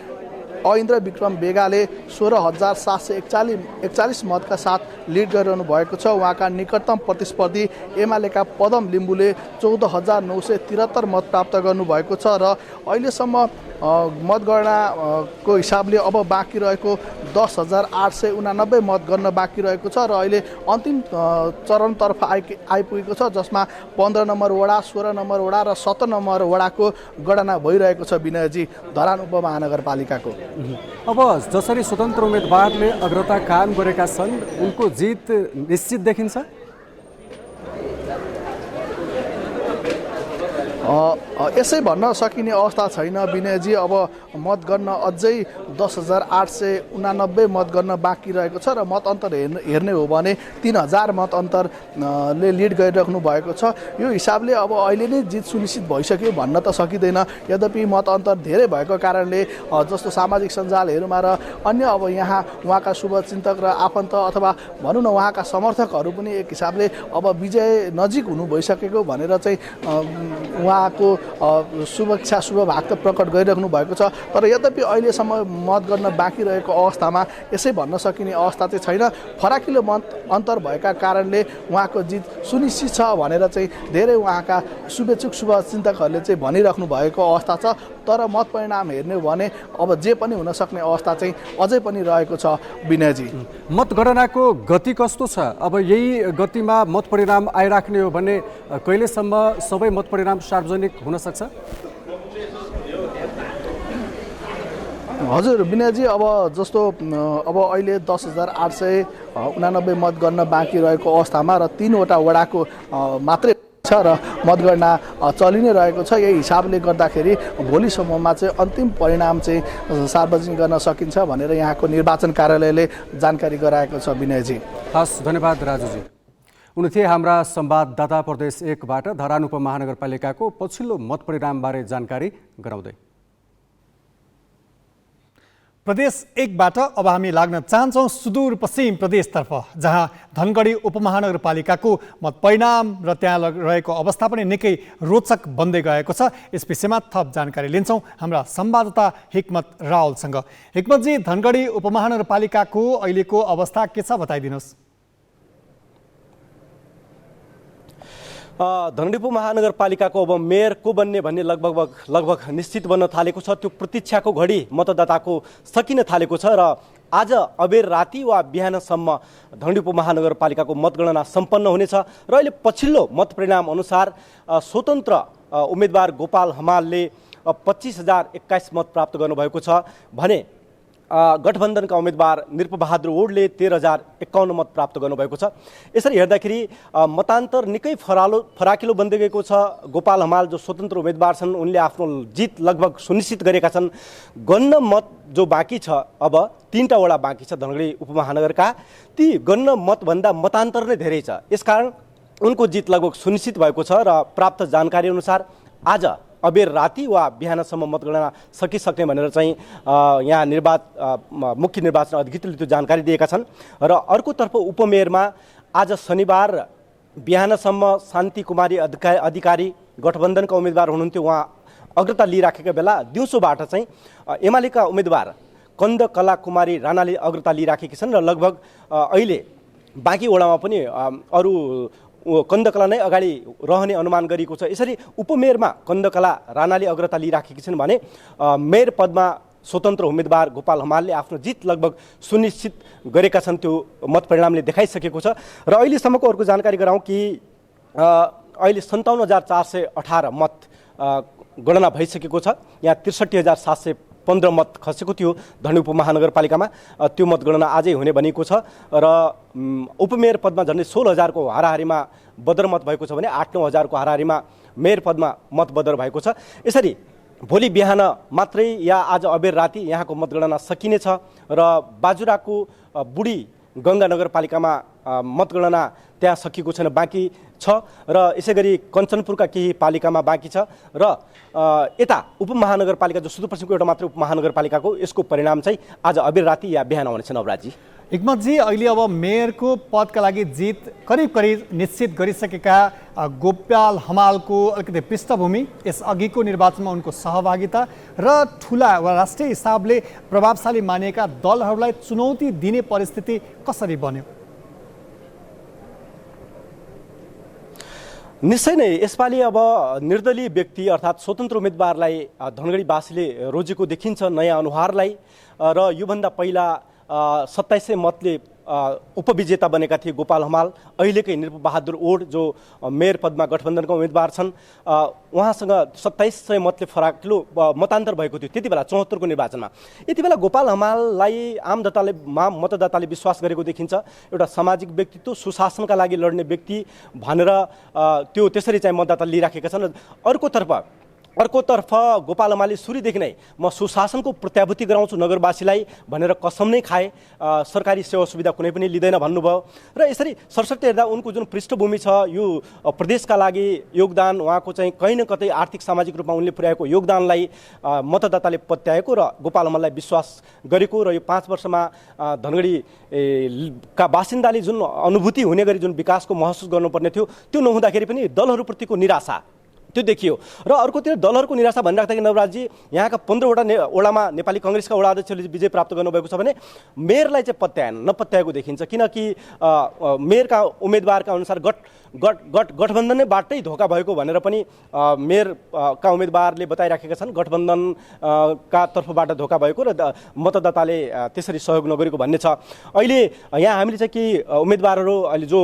ऐन्द्र विक्रम बेगाले 16,741 मतका साथ लिड गरिरहनु भएको छ। उहाँका निकटतम प्रतिस्पर्धी एमालेका पदम लिम्बुले 14,973 मत प्राप्त गर्नुभएको छ र अहिलेसम्म मतगणनाको हिसाबले अब बाँकी रहेको 10,889 मत गर्न बाँकी रहेको छ र अहिले अन्तिम चरणतर्फ आइपुगेको छ, जसमा 15 नम्बर वडा, 16 नम्बर वडा र 17 नम्बर वडाको गणना भइरहेको छ। विनयजी, धरान उपमहानगरपालिकाको अब जसरी स्वतन्त्र उम्मेदवारले अग्रता कायम गरेका छन्, उनको जित निश्चित देखिन्छ? यसै भन्न सकिने अवस्था छैन विनयजी। अब मतगणना अझै 10,889 मतगणना बाँकी रहेको छ र मत अन्तर हेर्ने हो भने 3,000 मत अन्तरले लिड गरिराख्नु भएको छ। यो हिसाबले अब अहिले नै जित सुनिश्चित भइसक्यो भन्न त सकिँदैन। यद्यपि मत अन्तर धेरै भएको कारणले जस्तो सामाजिक सञ्जालहरूमा र अन्य अब यहाँ उहाँका शुभचिन्तक र आफन्त अथवा भनौँ न उहाँका समर्थकहरू पनि एक हिसाबले अब विजय नजिक हुनु भइसकेको भनेर चाहिँ उहाँको शुभेच्छा शुभभाग त प्रकट गरिराख्नु भएको छ। तर यद्यपि अहिलेसम्म मत गर्न बाँकी रहेको अवस्थामा यसै भन्न सकिने अवस्था चाहिँ छैन। फराकिलो मत अन्तर भएका कारणले उहाँको जित सुनिश्चित छ भनेर चाहिँ धेरै उहाँका शुभेच्छुक शुभचिन्तकहरूले चाहिँ भनिराख्नु भएको अवस्था छ। तर मत परिणाम हेर्ने हो भने अब जे पनि हुन सक्ने अवस्था चाहिँ अझै पनि रहेको छ विनयजी। मतगणनाको गति कस्तो छ? अब यही गतिमा मत परिणाम आइराख्ने हो भने कहिलेसम्म सबै मत परिणाम सार्वजनिक हुन सक्छ? हजुर विनयजी, अब जस्तो अब अहिले 10,889 मत गर्न बाँकी रहेको अवस्थामा र 3वटा वडाको मात्रै छ र मतगणना चलि नै रहेको छ। यही हिसाबले गर्दाखेरि भोलिसम्ममा चाहिँ अन्तिम परिणाम चाहिँ सार्वजनिक गर्न सकिन्छ भनेर यहाँको निर्वाचन कार्यालयले जानकारी गराएको छ विनयजी। हस्, धन्यवाद राजुजी। उनी थिए हाम्रा संवाददाता प्रदेश 1बाट धरान उपमहानगरपालिकाको पछिल्लो मतपरिणामबारे जानकारी गराउँदै। प्रदेश 1बाट अब हामी लाग्न चाहन्छौँ सुदूरपश्चिम प्रदेशतर्फ, जहाँ धनगढी उपमहानगरपालिकाको मतपरिणाम र त्यहाँ रहेको अवस्था पनि निकै रोचक बन्दै गएको छ। यस विषयमा थप जानकारी लिन्छौँ हाम्रा संवाददाता हिक्मत रावलसँग। हिक्मतजी, धनगढी उपमहानगरपालिकाको अहिलेको अवस्था के छ बताइदिनुहोस्। धनगढी उपमहानगरपालिकाको अब मेयर को बन्ने भन्ने लगभग निश्चित बन्न थालेको छ। त्यो प्रतीक्षाको घडी मतदाताको सकिन थालेको छ र आज अबेर राति वा बिहानसम्म धनगढी उपमहानगरपालिकाको मतगणना सम्पन्न हुनेछ र अहिले पछिल्लो मतपरिणाम अनुसार स्वतन्त्र उम्मेदवार गोपाल हमालले 25,021 मत प्राप्त गर्नुभएको छ भने गठबन्धनका उम्मेदवार नृपबहादुर ओडले 13,051 मत प्राप्त गर्नुभएको छ। यसरी हेर्दाखेरि मतान्तर निकै फराकिलो बन्दै गएको छ। गोपाल हमाल जो स्वतन्त्र उम्मेदवार छन् उनले आफ्नो जित लगभग सुनिश्चित गरेका छन्। गन्न मत जो बाँकी छ, अब 3टा वडा बाँकी छ धनगढी उपमहानगरका, ती गन्न मतभन्दा मतान्तर नै धेरै छ। यसकारण उनको जित लगभग सुनिश्चित भएको छ र प्राप्त जानकारी अनुसार आज अबेर राति वा बिहानसम्म मतगणना सकिसक्ने भनेर चाहिँ यहाँ मुख्य निर्वाचन अधिकृतले त्यो जानकारी दिएका छन्। र अर्कोतर्फ उपमेयरमा आज शनिबार बिहानसम्म शान्ति कुमारी अधिकारी गठबन्धनका उम्मेदवार हुनुहुन्थ्यो, उहाँ अग्रता लिइराखेका बेला दिउँसोबाट चाहिँ एमालेका उम्मेदवार कन्दकला कुमारी राणाले अग्रता लिइराखेकी छन् र लगभग अहिले बाँकी वडामा पनि अरू कन्दकला नै अगाडि रहने अनुमान गरिएको छ। यसरी उपमेयरमा कन्दकला राणाले अग्रता लिइराखेकी छिन् भने मेयर पदमा स्वतन्त्र उम्मेदवार गोपाल हमालले आफ्नो जित लगभग सुनिश्चित गरेका छन्, त्यो मत परिणामले देखाइसकेको छ। र अहिलेसम्मको अर्को जानकारी गराउँ कि अहिले 57,418 मत गणना भइसकेको छ। यहाँ 63,715 मत खसेको थियो धनगढी उपमहानगरपालिकामा, त्यो मतगणना आजै हुने भनिएको छ। र उपमेयर पदमा झन्डै 16,000 को हाराहारीमा बदर मत भएको छ भने 8-9 हजार को हाराहारीमा मेयर पदमा मत बदर भएको छ। यसरी भोलि बिहान मात्रै या आज अबेर राति यहाँको मतगणना सकिनेछ र बाजुराको बुढी गङ्गा नगरपालिकामा मतगणना त्यहाँ सकिएको छैन, बाँकी छ। र यसै गरी कञ्चनपुरका केही पालिकामा बाँकी छ। र यता उपमहानगरपालिका जो सुदूरपश्चिमको एउटा मात्र उपमहानगरपालिकाको यसको परिणाम चाहिँ आज अबेर राति या बिहान आउनेछ। नवराजी, हिक्मतजी, अहिले अब मेयरको पदका लागि जित करिब निश्चित गरिसकेका गोपाल हमालको अलिकति पृष्ठभूमि, यस अघिको निर्वाचनमा उनको सहभागिता र ठुला वा राष्ट्रिय हिसाबले प्रभावशाली मानिएका दलहरूलाई चुनौती दिने परिस्थिति कसरी बन्यो? निश्चय नै यसपालि अब निर्दलीय व्यक्ति अर्थात् स्वतन्त्र उम्मेदवारलाई धनगढीवासीले रोजेको देखिन्छ, नयाँ अनुहारलाई। र योभन्दा पहिला 2700 मतले उपविजेता बनेका थिए गोपाल हमाल। अहिलेकै नृपबहादुर ओड जो मेयर पदमा गठबन्धनका उम्मेदवार छन्, उहाँसँग 2700 मतले फराकिलो मतान्तर भएको थियो त्यति बेला 74 को निर्वाचनमा। यति बेला गोपाल हमाललाई मतदाताले विश्वास गरेको देखिन्छ। एउटा सामाजिक व्यक्तित्व, सुशासनका लागि लड्ने व्यक्ति भनेर त्यो त्यसरी चाहिँ मतदाता लिइराखेका छन्। अर्कोतर्फ गोपाल हमालले सुरुदेखि नै म सुशासनको प्रत्याभूति गराउँछु नगरवासीलाई भनेर कसम नै खाए, सरकारी सेवा सुविधा कुनै पनि लिँदैन भन्नुभयो। र यसरी सरसर्ती हेर्दा उनको जुन पृष्ठभूमि छ, यो प्रदेशका लागि योगदान, उहाँको चाहिँ कहीँ न कतै आर्थिक सामाजिक रूपमा उनले पुर्याएको योगदानलाई मतदाताले पत्याएको र गोपाल हमाललाई विश्वास गरेको र यो 5 वर्षमा धनगढीका बासिन्दाले जुन अनुभूति हुने गरी जुन विकासको महसुस गर्नुपर्ने थियो त्यो नहुँदाखेरि पनि दलहरूप्रतिको निराशा त्यो देखियो। र अर्कोतिर दलहरूको निराशा भनिराख्दाखेरि नवराजजी, यहाँका 15 वडामा नेपाली काङ्ग्रेसका वडा अध्यक्षले विजय प्राप्त गर्नुभएको छ भने मेयरलाई चाहिँ नपत्याएको देखिन्छ। किनकि मेयरका उम्मेदवारका अनुसार गठबन्धनैबाटै धोका भएको भनेर पनि मेयरका उम्मेदवारले बताइराखेका छन्। गठबन्धनका तर्फबाट धोका भएको र मतदाताले त्यसरी सहयोग नगरेको भन्ने छ। अहिले यहाँ हामीले चाहिँ कि उम्मेदवारहरू अहिले जो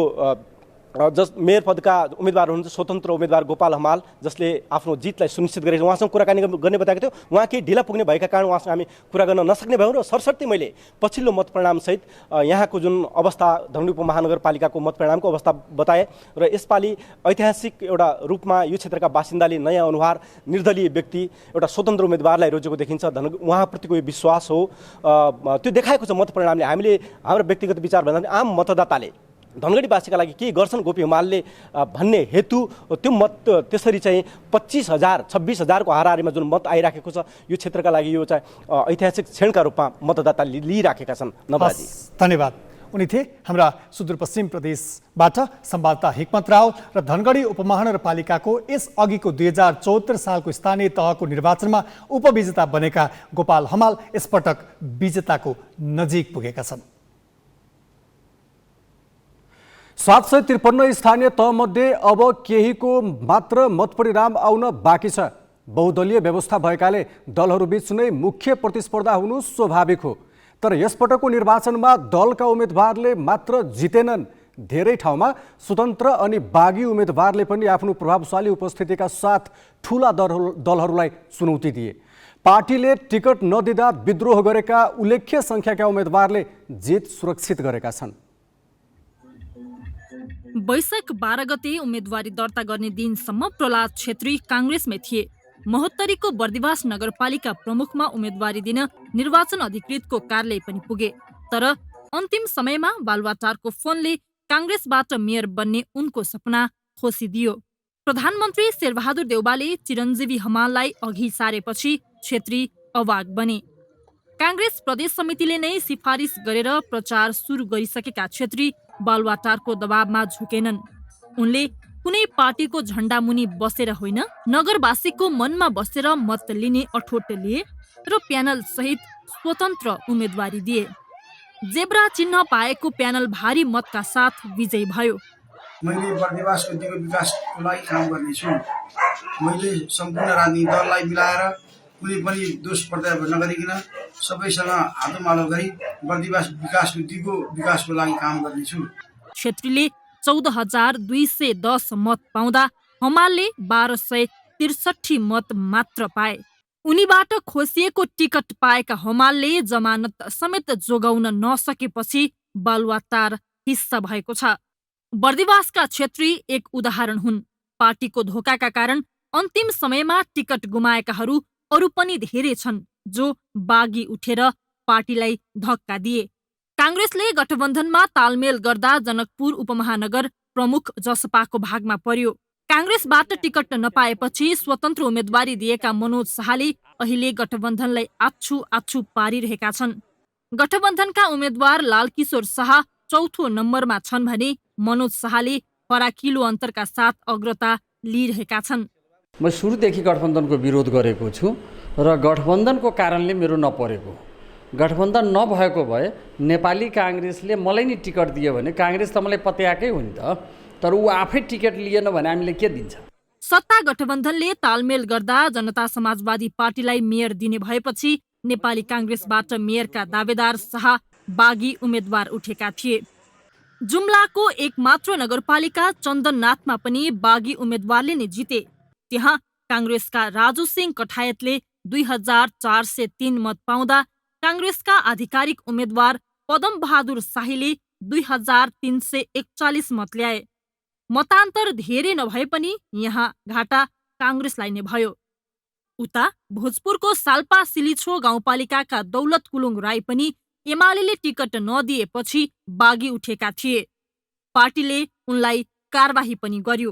मेयर पदका उम्मेदवार हुनुहुन्छ स्वतन्त्र उम्मेदवार गोपाल हमाल, जसले आफ्नो जितलाई सुनिश्चित गरेको, उहाँसँग कुराकानी गर्ने बताएको थियो। उहाँ केही ढिला पुग्ने भएका कारण उहाँसँग हामी कुरा गर्न नसक्ने भयौँ र सरसर्ती मैले पछिल्लो मत परिणामसहित यहाँको जुन अवस्था धनगढी उपमहानगरपालिकाको मत परिणामको अवस्था बताए। र यसपालि ऐतिहासिक एउटा रूपमा यो क्षेत्रका बासिन्दाले नयाँ अनुहार, निर्दलीय व्यक्ति, एउटा स्वतन्त्र उम्मेदवारलाई रोजेको देखिन्छ। उहाँप्रतिको यो विश्वास हो, त्यो देखाएको छ मत परिणामले। हामीले हाम्रो व्यक्तिगत विचार भन्दा पनि आम मतदाताले धनगढीवासीका लागि के गर्छन् गोपी हमालले भन्ने हेतु त्यो मत त्यसरी चाहिँ 25,000-26,000 को हाराहारीमा जुन मत आइराखेको छ, यो क्षेत्रका लागि यो चाहिँ ऐतिहासिक क्षणका रूपमा मतदाता लिइराखेका छन्। नवराजी, धन्यवाद। उनी थिए हाम्रा सुदूरपश्चिम प्रदेशबाट संवाददाता हिक्मत राव र धनगढी उपमहानगरपालिकाको यस अघिको 2074 सालको स्थानीय तहको निर्वाचनमा उपविजेता बनेका गोपाल हमाल यसपटक विजेताको नजिक पुगेका छन्। 753 स्थानीय तहमध्ये अब केहीको मात्र मत परिणाम आउन बाँकी छ। बहुदलीय व्यवस्था भएकाले दलहरूबीच नै मुख्य प्रतिस्पर्धा हुनु स्वाभाविक हो। तर यसपटकको निर्वाचनमा दलका उम्मेदवारले मात्र जितेनन्, धेरै ठाउँमा स्वतन्त्र अनि बागी उम्मेदवारले पनि आफ्नो प्रभावशाली उपस्थितिका साथ ठूला दलहरूलाई चुनौती दिए। पार्टीले टिकट नदिँदा विद्रोह गरेका उल्लेख्य संख्याका उम्मेदवारले जित सुरक्षित गरेका छन्। वैशाख 12 गते उम्मेदवारी दर्ता गर्ने दिनसम्म प्रहलाद छेत्री काङ्ग्रेसमै थिए। महोत्तरीको बर्दिवास नगरपालिका प्रमुखमा उम्मेदवारी दिन निर्वाचन अधिकृतको कार्यालय पनि पुगे। तर अन्तिम समयमा बालुवाटारको फोनले काङ्ग्रेसबाट मेयर बन्ने उनको सपना खोसिदियो। प्रधानमन्त्री शेरबहादुर देउवाले चिरञ्जीवी हमाललाई अघि सारेपछि छेत्री अवाक बने। काङ्ग्रेस प्रदेश समितिले नै सिफारिस गरेर प्रचार सुरु गरिसकेका छेत्री बालुवाटारको दबावमा झुकेनन्। उनले कुनै पार्टीको झण्डा मुनि बसेर होइन, नगरवासीको मनमा बसेर मत लिने अठोट लिए र प्यानल सहित स्वतन्त्र उम्मेदवारी दिए। जेब्रा चिन्ह पाएको प्यानल भारी मतका साथ विजयी भयो। मैले बर्दिवास गद्दीको विकासको लागि काम गर्नेछु। मैले सम्पूर्ण राजनीतिक दललाई मिलाएर कुनै पनि दोष पर्दाप नगरिकन सबैसँग हातोमालो गरी बर्दिवास विकास गद्दीको विकासको लागि काम गर्नेछु। छेत्रीले 14,210 मत पाउँदा हमालले 1,263 मत मात्र पाए। उनीबाट खोसिएको टिकट पाएका हमालले जमानत समेत जोगाउन नसकेपछि बालुवाटार हिस्सा भएको छ। बर्दिवासका छेत्री एक उदाहरण हुन्। पार्टीको धोकाका कारण अन्तिम समयमा टिकट गुमाएकाहरू अरू पनि धेरै छन् जो बागी उठेर पार्टीलाई धक्का दिए। काङ्ग्रेसले गठबन्धनमा तालमेल गर्दा जनकपुर उपमहानगर प्रमुख जसपाको भागमा पर्यो। काङ्ग्रेसबाट टिकट नपाएपछि स्वतन्त्र उम्मेदवारी दिएका मनोज शाहले अहिले गठबन्धनलाई आछु पारिरहेका छन्। गठबन्धनका उम्मेद्वार लालकिशोर शाह चौथो नम्बरमा छन् भने मनोज शाहले फराकिलो अन्तरका साथ अग्रता लिइरहेका छन्। म सुरुदेखि गठबन्धनको विरोध गरेको छु र गठबन्धनको कारणले मेरो नपरेको। गठबन्धन नभएको भए नेपाली काङ्ग्रेसले मलाई नि टिकट दियो भने काङ्ग्रेस त मलाई पत्याएकै हो नि त। तर ऊ आफै टिकट लिएन भने हामीले के दिन्छ? सत्ता गठबन्धनले तालमेल गर्दा जनता समाजवादी पार्टीलाई मेयर दिने भएपछि नेपाली काङ्ग्रेसबाट मेयरका दावेदार शाह बागी उम्मेदवार उठेका थिए। जुम्लाको एकमात्र नगरपालिका चन्दननाथमा पनि बागी उम्मेदवारले नै जिते। त्यहाँ काङ्ग्रेसका राजु सिंह कठायतले 2,403 मत पाउँदा काङ्ग्रेसका आधिकारिक उम्मेद्वार पदम बहादुर शाहीले 2,341 मत ल्याए। मतान्तर धेरै नभए पनि यहाँ घाटा काङ्ग्रेसलाई नै भयो। उता भोजपुरको साल्पा सिलिछो गाउँपालिकाका दौलत कुलुङ राई पनि एमाले टिकट नदिएपछि बागी उठेका थिए। पार्टीले उनलाई कारबाही पनि गर्यो।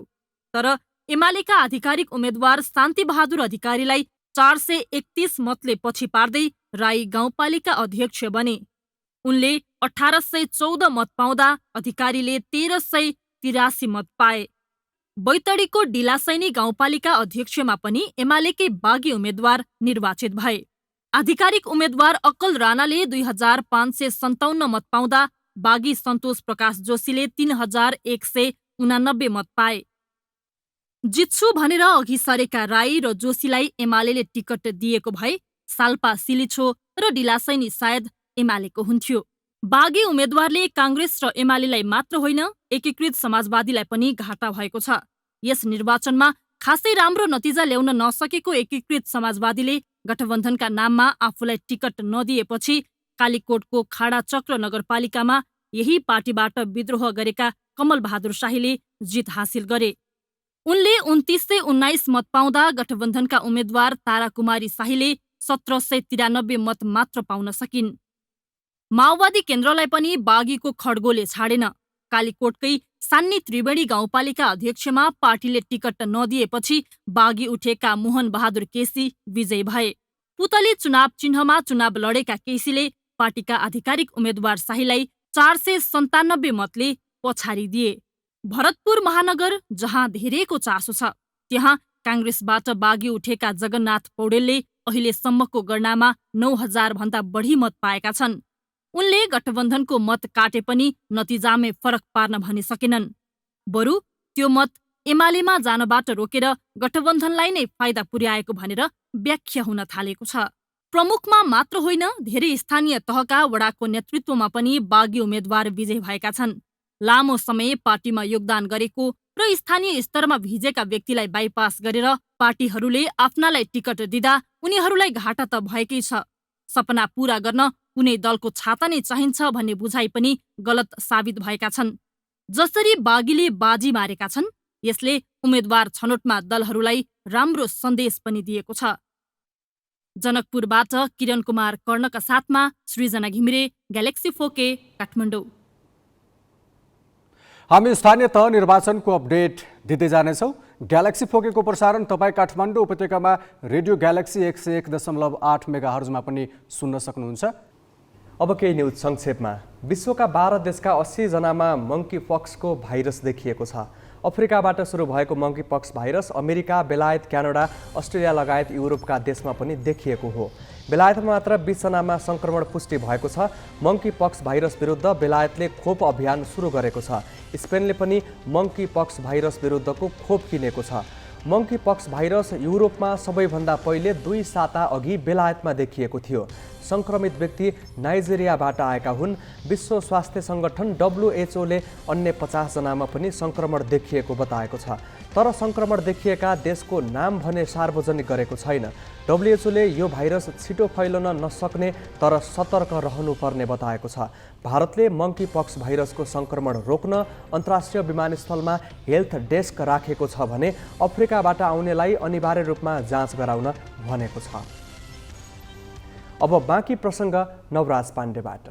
तर एमालेका आधिकारिक उम्मेद्वार शान्ति बहादुर अधिकारीलाई 431 मतले पछि पार्दै राई गाउँपालिका अध्यक्ष बने। उनले 1,814 मत पाउँदा अधिकारीले 1,383 मत पाए। बैतडीको डिलासैनी गाउँपालिका अध्यक्षमा पनि एमालेकै बागी उम्मेद्वार निर्वाचित भए। आधिकारिक उम्मेद्वार अक्कल राणाले 2,557 मत पाउँदा बागी सन्तोष प्रकाश जोशीले 3,189 मत पाए। जित्छु भनेर अघि सरेका राई र जोशीलाई एमाले टिकट दिएको भए साल्पा सिलिछो र डिलासैनी सायद एमालेको हुन्थ्यो। बागी उम्मेद्वारले काङ्ग्रेस र एमालेलाई मात्र होइन एकीकृत समाजवादीलाई पनि घाटा भएको छ। यस निर्वाचनमा खासै राम्रो नतिजा ल्याउन नसकेको एकीकृत समाजवादीले गठबन्धनका नाममा आफूलाई टिकट नदिएपछि कालीकोटको खाडाचक्र नगरपालिकामा यही पार्टीबाट विद्रोह गरेका कमल बहादुर शाहीले जित हासिल गरे। उनले 2,919 मत पाउँदा गठबन्धनका उम्मेद्वार ताराकुमारी शाहीले 1,793 मत मात्र पाउन सकिन्। माओवादी केन्द्रलाई पनि बागीको खड्गोले छाडेन। कालीकोटकै सान्नी त्रिवेणी गाउँपालिका अध्यक्षमा पार्टीले टिकट नदिएपछि बागी उठेका मोहन बहादुर केसी विजयी भए। पुतली चुनाव चिन्हमा चुनाव लडेका केसीले पार्टीका आधिकारिक उम्मेद्वार शाहीलाई 497 मतले पछाडि दिए। भरतपुर महानगर जहाँ धेरैको चासो छ त्यहाँ काङ्ग्रेसबाट बागी उठेका जगन्नाथ पौडेलले अहिलेसम्मको गणनामा 9,000 भन्दा बढी मत पाएका छन्। उनले गठबन्धनको मत काटे पनि नतिजामै फरक पार्न भने सकेनन्। बरु त्यो मत एमालेमा जानबाट रोकेर गठबन्धनलाई नै फाइदा पुर्याएको भनेर व्याख्या हुन थालेको छ। प्रमुखमा मात्र होइन धेरै स्थानीय तहका वडाको नेतृत्वमा पनि बागी उम्मेद्वार विजयी भएका छन्। लामो समय पार्टीमा योगदान गरेको र स्थानीय स्तरमा भिजेका व्यक्तिलाई बाइपास गरेर पार्टीहरूले आफ्नालाई टिकट दिँदा उनीहरूलाई घाटा त भएकै छ। सपना पूरा गर्न कुनै दलको छाता नै चाहिन्छ भन्ने बुझाइ पनि गलत साबित भएका छन्। जसरी बागीले बाजी मारेका छन्, यसले उम्मेद्वार छनौटमा दलहरूलाई राम्रो सन्देश पनि दिएको छ। जनकपुरबाट किरण कुमार कर्णका साथमा सृजना घिमिरे, ग्यालेक्सी 4K, काठमाडौँ। हामी स्थानीय तह निर्वाचनको अपडेट दिँदै जानेछौँ। ग्यालेक्सी 4K को प्रसारण तपाईँ काठमाडौँ उपत्यकामा रेडियो ग्यालेक्सी 101.8 मेगाहर्जमा पनि सुन्न सक्नुहुन्छ। अब केही न्युज संक्षेपमा। विश्वका 12 देशका 80 जनामा मंकी पक्सको भाइरस देखिएको छ। अफ्रिकाबाट सुरु भएको मंकी पक्स भाइरस अमेरिका, बेलायत, क्यानाडा, अस्ट्रेलिया लगायत युरोपका देशमा पनि देखिएको हो। बेलायतमा मात्र 20 जनामा संक्रमण पुष्टि भएको छ। मंकी पक्स भाइरस विरुद्ध बेलायतले खोप अभियान सुरु गरेको छ। स्पेनले पनि मंकी पक्स भाइरस विरुद्धको खोप किनेको छ। मंकी पक्स भाइरस युरोपमा सबैभन्दा पहिले 2 साता अघि बेलायतमा देखिएको थियो। संक्रमित व्यक्ति नाइजेरियाबाट आएका हुन्। विश्व स्वास्थ्य संगठन WHO ले अन्य 50 जनामा पनि संक्रमण देखिएको बताएको छ। तर संक्रमण देखिएका देशको नाम भने सार्वजनिक गरेको छैन। WHO ले यो भाइरस छिटो फैलन नसक्ने तर सतर्क रहनुपर्ने बताएको छ। भारतले मंकी पक्स भाइरसको संक्रमण रोक्न अन्तर्राष्ट्रिय विमानस्थलमा हेल्थ डेस्क राखेको छ भने अफ्रिकाबाट आउनेलाई अनिवार्य रूपमा जाँच गराउन भनेको छ। अब बाँकी प्रसङ्ग नवराज पाण्डेबाट।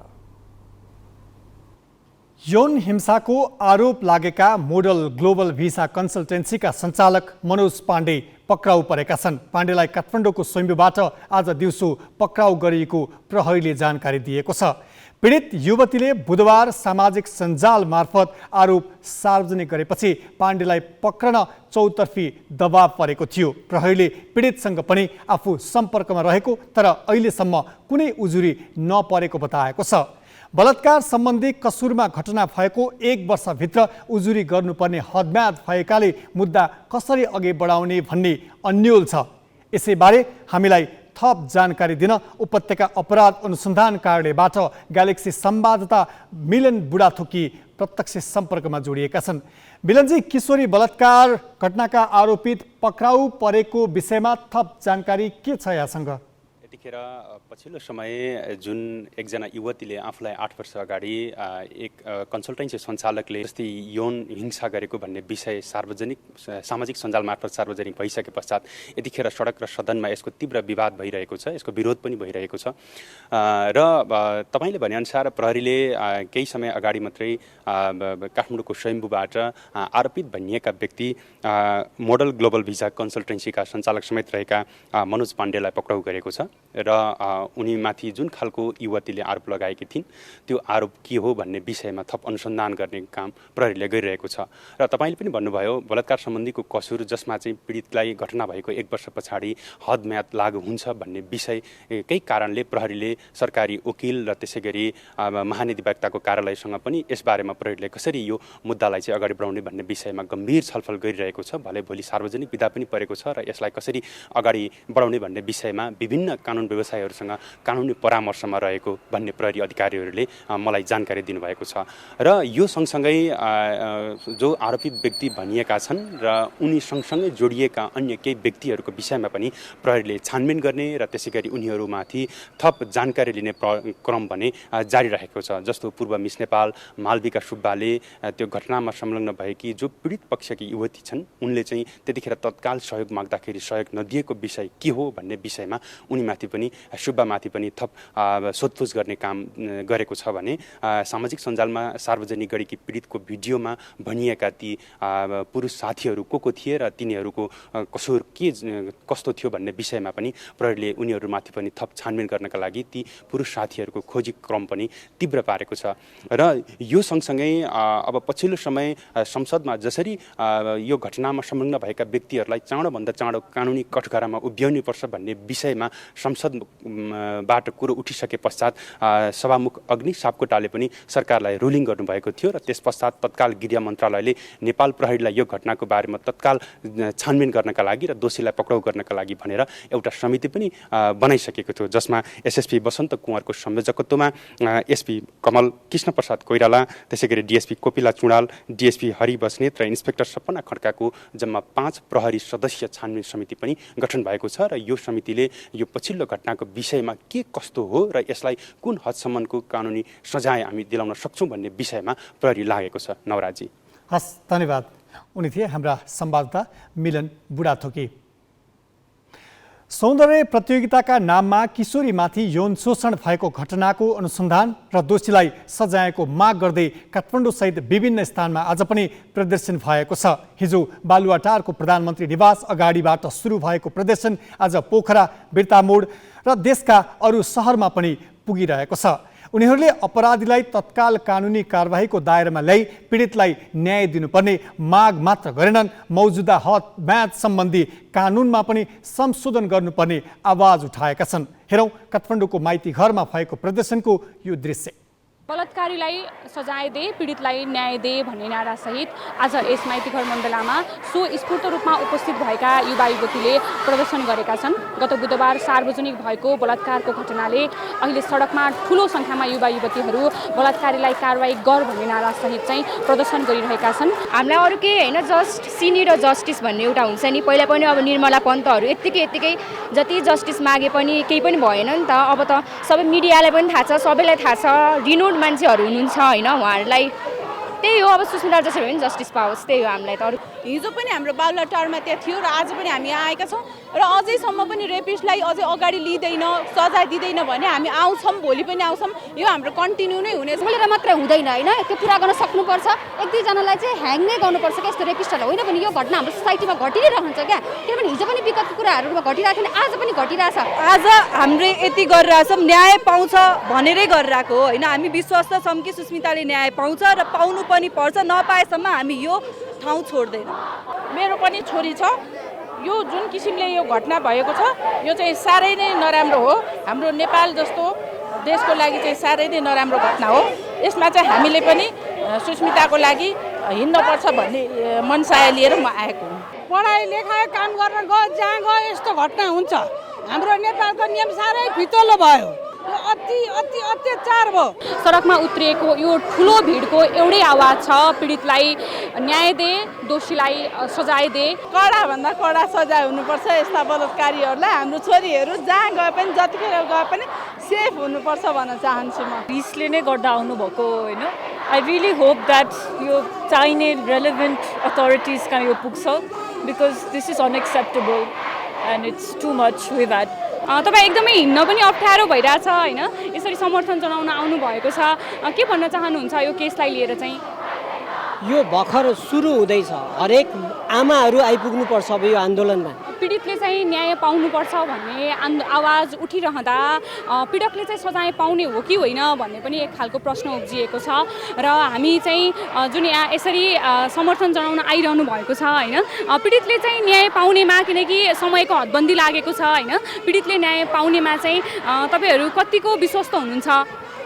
यौन हिंसाको आरोप लागेका मोडल ग्लोबल भिसा कन्सल्टेन्सीका सञ्चालक मनोज पाण्डे पक्राउ परेका छन्। पाण्डेलाई काठमाडौँको स्वयम्भूबाट आज दिउँसो पक्राउ गरिएको प्रहरीले जानकारी दिएको छ। पीडित युवतीले बुधबार सामाजिक सञ्जाल मार्फत आरोप सार्वजनिक गरेपछि पाण्डेलाई पक्रन चौतर्फी दबाव परेको थियो। प्रहरीले पीडितसँग पनि आफू सम्पर्कमा रहेको तर अहिलेसम्म कुनै उजुरी नपरेको बताएको छ। बलात्कार सम्बन्धी कसुरमा घटना भएको 1 वर्षभित्र उजुरी गर्नुपर्ने हदम्याद भएकाले मुद्दा कसरी अघि बढाउने भन्ने अन्यल छ। यसैबारे हामीलाई थप जानकारी दिन उपत्यका अपराध अनुसन्धान कार्यालयबाट ग्यालेक्सी संवाददाता मिलन बुढाथोकी प्रत्यक्ष सम्पर्कमा जोडिएका छन्। मिलनजी, किशोरी बलात्कार घटनाका आरोपित पक्राउ परेको विषयमा थप जानकारी के छ यहाँसँग? यतिखेर पछिल्लो समय जुन एकजना युवतीले आफूलाई 8 वर्ष अगाडि एक कन्सल्टेन्सी सञ्चालकले जस्तै यौन हिंसा गरेको भन्ने विषय सामाजिक सञ्जाल मार्फत सार्वजनिक भइसके पश्चात यतिखेर सडक र सदनमा यसको तीव्र विवाद भइरहेको छ, यसको विरोध पनि भइरहेको छ। र तपाईँले भनेअनुसार प्रहरीले केही समय अगाडि मात्रै काठमाडौँको स्वयम्भूबाट आरोपित भनिएका व्यक्ति मोडल ग्लोबल भिसा कन्सल्टेन्सीका सञ्चालक समेत रहेका मनोज पाण्डेलाई पक्राउ गरेको छ। र उनीमाथि जुन खालको युवतीले आरोप लगाएकी थिइन् त्यो आरोप के हो भन्ने विषयमा थप अनुसन्धान गर्ने काम प्रहरीले गरिरहेको छ। र तपाईँले पनि भन्नुभयो बलात्कार सम्बन्धीको कसुर जसमा चाहिँ पीडितलाई घटना भएको 1 वर्ष पछाडि हदम्याद लागू हुन्छ भन्ने विषयकै कारणले प्रहरीले सरकारी वकिल र त्यसै गरी महानिधिवक्ताको कार्यालयसँग पनि यसबारेमा प्रहरीले कसरी यो मुद्दालाई चाहिँ अगाडि बढाउने भन्ने विषयमा गम्भीर छलफल गरिरहेको छ। भले भोलि सार्वजनिक विधा पनि परेको छ र यसलाई कसरी अगाडि बढाउने भन्ने विषयमा विभिन्न कानुन व्यवसायीहरूसँग कानुनी परामर्शमा रहेको भन्ने प्रहरी अधिकारीहरूले मलाई जानकारी दिनुभएको छ। र यो सँगसँगै जो आरोपित व्यक्ति भनिएका छन् र उनी सँगसँगै जोडिएका अन्य केही व्यक्तिहरूको विषयमा पनि प्रहरीले छानबिन गर्ने र त्यसै गरी उनीहरूमाथि थप जानकारी लिने क्रम भने जारी रहेको छ। जस्तो पूर्व मिस नेपाल मालविका सुब्बाले त्यो घटनामा संलग्न भएकी जो पीडित पक्षकी युवती छन् उनले चाहिँ त्यतिखेर तत्काल सहयोग माग्दाखेरि सहयोग नदिएको विषय के हो भन्ने विषयमा उनीमाथि पनि सुब्बामाथि पनि थप सोधपुछ गर्ने काम गरेको छ भने सामाजिक सञ्जालमा सार्वजनिक गरेकी पीडितको भिडियोमा भनिएका ती पुरुष साथीहरू को थिए र तिनीहरूको कसुर के कस्तो थियो भन्ने विषयमा पनि प्रहरीले उनीहरूमाथि पनि थप छानबिन गर्नका लागि ती पुरुष साथीहरूको खोजी क्रम पनि तीव्र पारेको छ। र यो सँगसँगै अब पछिल्लो समय संसदमा जसरी यो घटनामा संलग्न भएका व्यक्तिहरूलाई चाँडोभन्दा चाँडो कानुनी कठघरामा उभ्याउनुपर्छ भन्ने विषयमा संसद संसदबाट कुरो उठिसके पश्चात सभामुख अग्नि सापकोटाले पनि सरकारलाई रुलिङ गर्नुभएको थियो र त्यस पश्चात तत्काल गृह मन्त्रालयले नेपाल प्रहरीलाई यो घटनाको बारेमा तत्काल छानबिन गर्नका लागि र दोषीलाई पक्राउ गर्नका लागि भनेर एउटा समिति पनि बनाइसकेको थियो, जसमा एसएसपी वसन्त कुँवरको संयोजकत्वमा एसपी कमल कृष्ण प्रसाद कोइराला, त्यसैगरी डीएसपी कोपिला चुडाल, डीएसपी हरि बस्नेत र इन्सपेक्टर सपना खड्काको जम्मा 5 प्रहरी सदस्य छानबिन समिति पनि गठन भएको छ र यो समितिले यो पछिल्लो घटनाको विषयमा के कस्तो हो र यसलाई कुन हदसम्मको कानुनी सजाय हामी दिलाउन सक्छौँ भन्ने विषयमा प्रहरी लागेको छ। नवराजी, हस्, धन्यवाद। उनी थिए हाम्रा संवाददाता मिलन बुढाथोकी। सौन्दर्य प्रतियोगिताका नाममा किशोरीमाथि यौन शोषण भएको घटनाको अनुसन्धान र दोषीलाई सजायको माग गर्दै काठमाडौँसहित विभिन्न स्थानमा आज पनि प्रदर्शन भएको छ। हिजो बालुवाटारको प्रधानमन्त्री निवास अगाडिबाट सुरु भएको प्रदर्शन आज पोखरा, बिर्तामोड र देशका अरू सहरमा पनि पुगिरहेको छ। उनीहरूले अपराधीलाई तत्काल कानुनी कारबाहीको दायरामा ल्याई पीडितलाई न्याय दिनुपर्ने माग मात्र गरेनन्, मौजुदा हद म्याद सम्बन्धी कानुनमा पनि संशोधन गर्नुपर्ने आवाज उठाएका छन्। हेरौँ काठमाडौँको माइती घरमा भएको प्रदर्शनको यो दृश्य। बलात्कारीलाई सजाय दे, पीडितलाई न्याय दे भन्ने नारासहित आज यस माइतीघर मण्डलामा स्वस्फूर्त रूपमा उपस्थित भएका युवा युवतीले प्रदर्शन गरेका छन्। गत बुधबार सार्वजनिक भएको बलात्कारको घटनाले अहिले सडकमा ठूलो संख्यामा युवा युवतीहरू बलात्कारीलाई कारवाही गर भन्ने नारासहित चाहिँ प्रदर्शन गरिरहेका छन्। हामीलाई अरू केही होइन, जस्ट सिनी र जस्टिस भन्ने एउटा हुन्छ नि। पहिला पनि अब निर्मला पन्तहरू यत्तिकै जति जस्टिस मागे पनि केही पनि भएन नि त। अब त सबै मिडियालाई पनि थाहा छ, सबैलाई थाहा छ, रिनोड मान्छेहरू हुनुहुन्छ होइन, उहाँहरूलाई त्यही हो। अब सुस्मिता जसरी पनि जस्टिस पाओस्, त्यही हो हामीलाई त। अरू हिजो पनि हाम्रो बालुवाटारमा त्यहाँ थियो र आज पनि हामी यहाँ आएका छौँ र अझैसम्म पनि रेपिस्टलाई अझै अगाडि लिँदैन, सजाय दिँदैन भने हामी आउँछौँ, भोलि पनि आउँछौँ। यो हाम्रो कन्टिन्यू नै हुनेछ। बोलेर मात्र हुँदैन होइन, त्यो पुरा गर्न सक्नुपर्छ। एक दुईजनालाई चाहिँ ह्याङ नै गर्नुपर्छ क्या यस्तो रेपिस्टहरूलाई। होइन भने यो घटना हाम्रो सोसाइटीमा घटिरहन्छ क्या, किनभने हिजो पनि विगतको कुराहरूमा घटिरहेको थियो, आज पनि घटिरहेछ। आज हामीले यति गरिरहेछौँ, न्याय पाउँछ भनेरै गरिरहेको हो होइन। हामी विश्वस्त छौँ कि सुस्मिताले न्याय पाउँछ र पाउनु पनि पर्छ। नपाएसम्म हामी यो ठाउँ छोड्दैन। मेरो पनि छोरी छ। यो जुन किसिमले यो घटना भएको छ यो चाहिँ साह्रै नै नराम्रो हो। हाम्रो नेपाल जस्तो देशको लागि चाहिँ साह्रै नै नराम्रो घटना हो। यसमा चाहिँ हामीले पनि सुस्मिताको लागि हिँड्नुपर्छ भन्ने मनसाय लिएर म आएको हुँ। पढाइ लेखाइ काम गर्न गयो, जहाँ गयो यस्तो घटना हुन्छ। हाम्रो नेपालको नियम साह्रै फितलो भयो, अति अत्याचार भयो। सडकमा उत्रिएको यो ठुलो भिडको एउटै आवाज छ, पीडितलाई न्याय दे, दोषीलाई सजाय दे। कडा भन्दा कडा सजाय हुनुपर्छ यस्ता बलात्कारीहरूलाई। हाम्रो छोरीहरू जहाँ गए पनि जतिखेर गए पनि सेफ हुनुपर्छ भन्न चाहन्छु म। रिसले नै गर्दा आउनुभएको होइन। आई रियली होप द्याट यो चाहिने रेलेभेन्ट अथोरिटिज कहाँ यो पुग्छ, because this is unacceptable and it's too much with that. तपाईँ एकदमै हिँड्न पनि अप्ठ्यारो भइरहेछ होइन, यसरी समर्थन जनाउन आउनुभएको छ, के भन्न चाहनुहुन्छ यो केसलाई लिएर चाहिँ? यो भर्खर सुरु हुँदैछ, हरेक आमाहरू आइपुग्नुपर्छ अब यो आन्दोलनमा। पीडितले चाहिँ न्याय पाउनुपर्छ भन्ने आवाज उठिरहँदा पीडकले चाहिँ सजाय पाउने हो कि होइन भन्ने पनि एक खालको प्रश्न उब्जिएको छ र हामी चाहिँ जुन यहाँ यसरी समर्थन जनाउन आइरहनु भएको छ होइन, पीडितले चाहिँ न्याय पाउनेमा, किनकि समयको हदबन्दी लागेको छ होइन, पीडितले न्याय पाउनेमा चाहिँ तपाईँहरू कतिको विश्वस्त हुनुहुन्छ?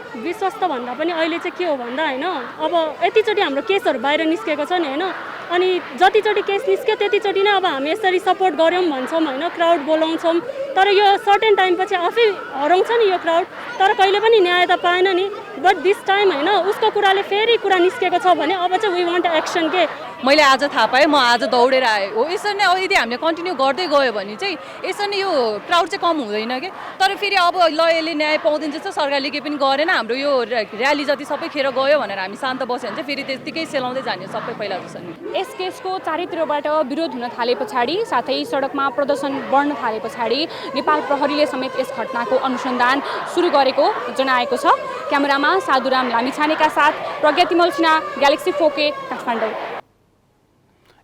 विश्वस्त भन्दा पनि अहिले चाहिँ के हो भन्दा होइन, अब यतिचोटि हाम्रो केसहरू बाहिर निस्केको छ नि होइन, अनि जतिचोटि केस निस्क्यो त्यतिचोटि नै अब हामी यसरी सपोर्ट गऱ्यौँ भन्छौँ होइन, क्राउड बोलाउँछौँ, तर यो सर्टेन टाइमपछि आफै हराउँछ नि यो क्राउड, तर कहिले पनि न्याय त पाएन नि। बट दिस टाइम होइन, उसको कुराले फेरि कुरा निस्केको छ भने अब चाहिँ वी वान्ट एक्सन के। मैले आज थाहा पाएँ, म आज दौडेर आएँ हो। यसरी नै यदि हामीले कन्टिन्यू गर्दै गयो भने चाहिँ यसरी नै यो क्राउड चाहिँ कम हुँदैन कि। तर फेरि अब ल यसले न्याय पाउँदैन जस्तो सरकारले केही पनि गरेन, हाम्रो यो र्याली जति सबै खेर गयो भनेर हामी शान्त बस्यो भने चाहिँ फेरि त्यतिकै सेलाउँदै जाने सबै पहिला जस्तो नि। यस केसको चारैतिरबाट विरोध हुन थाले पछाडि, साथै सडकमा प्रदर्शन बढ्न थाले पछाडि नेपाल प्रहरीले समेत यस घटनाको अनुसन्धान सुरु गरेको जनाएको छ। क्यामेरामा साधुराम लामिछानेका साथ प्रज्ञा तिमल सिन्हा, ग्यालेक्सी 4K, काठमाडौँ।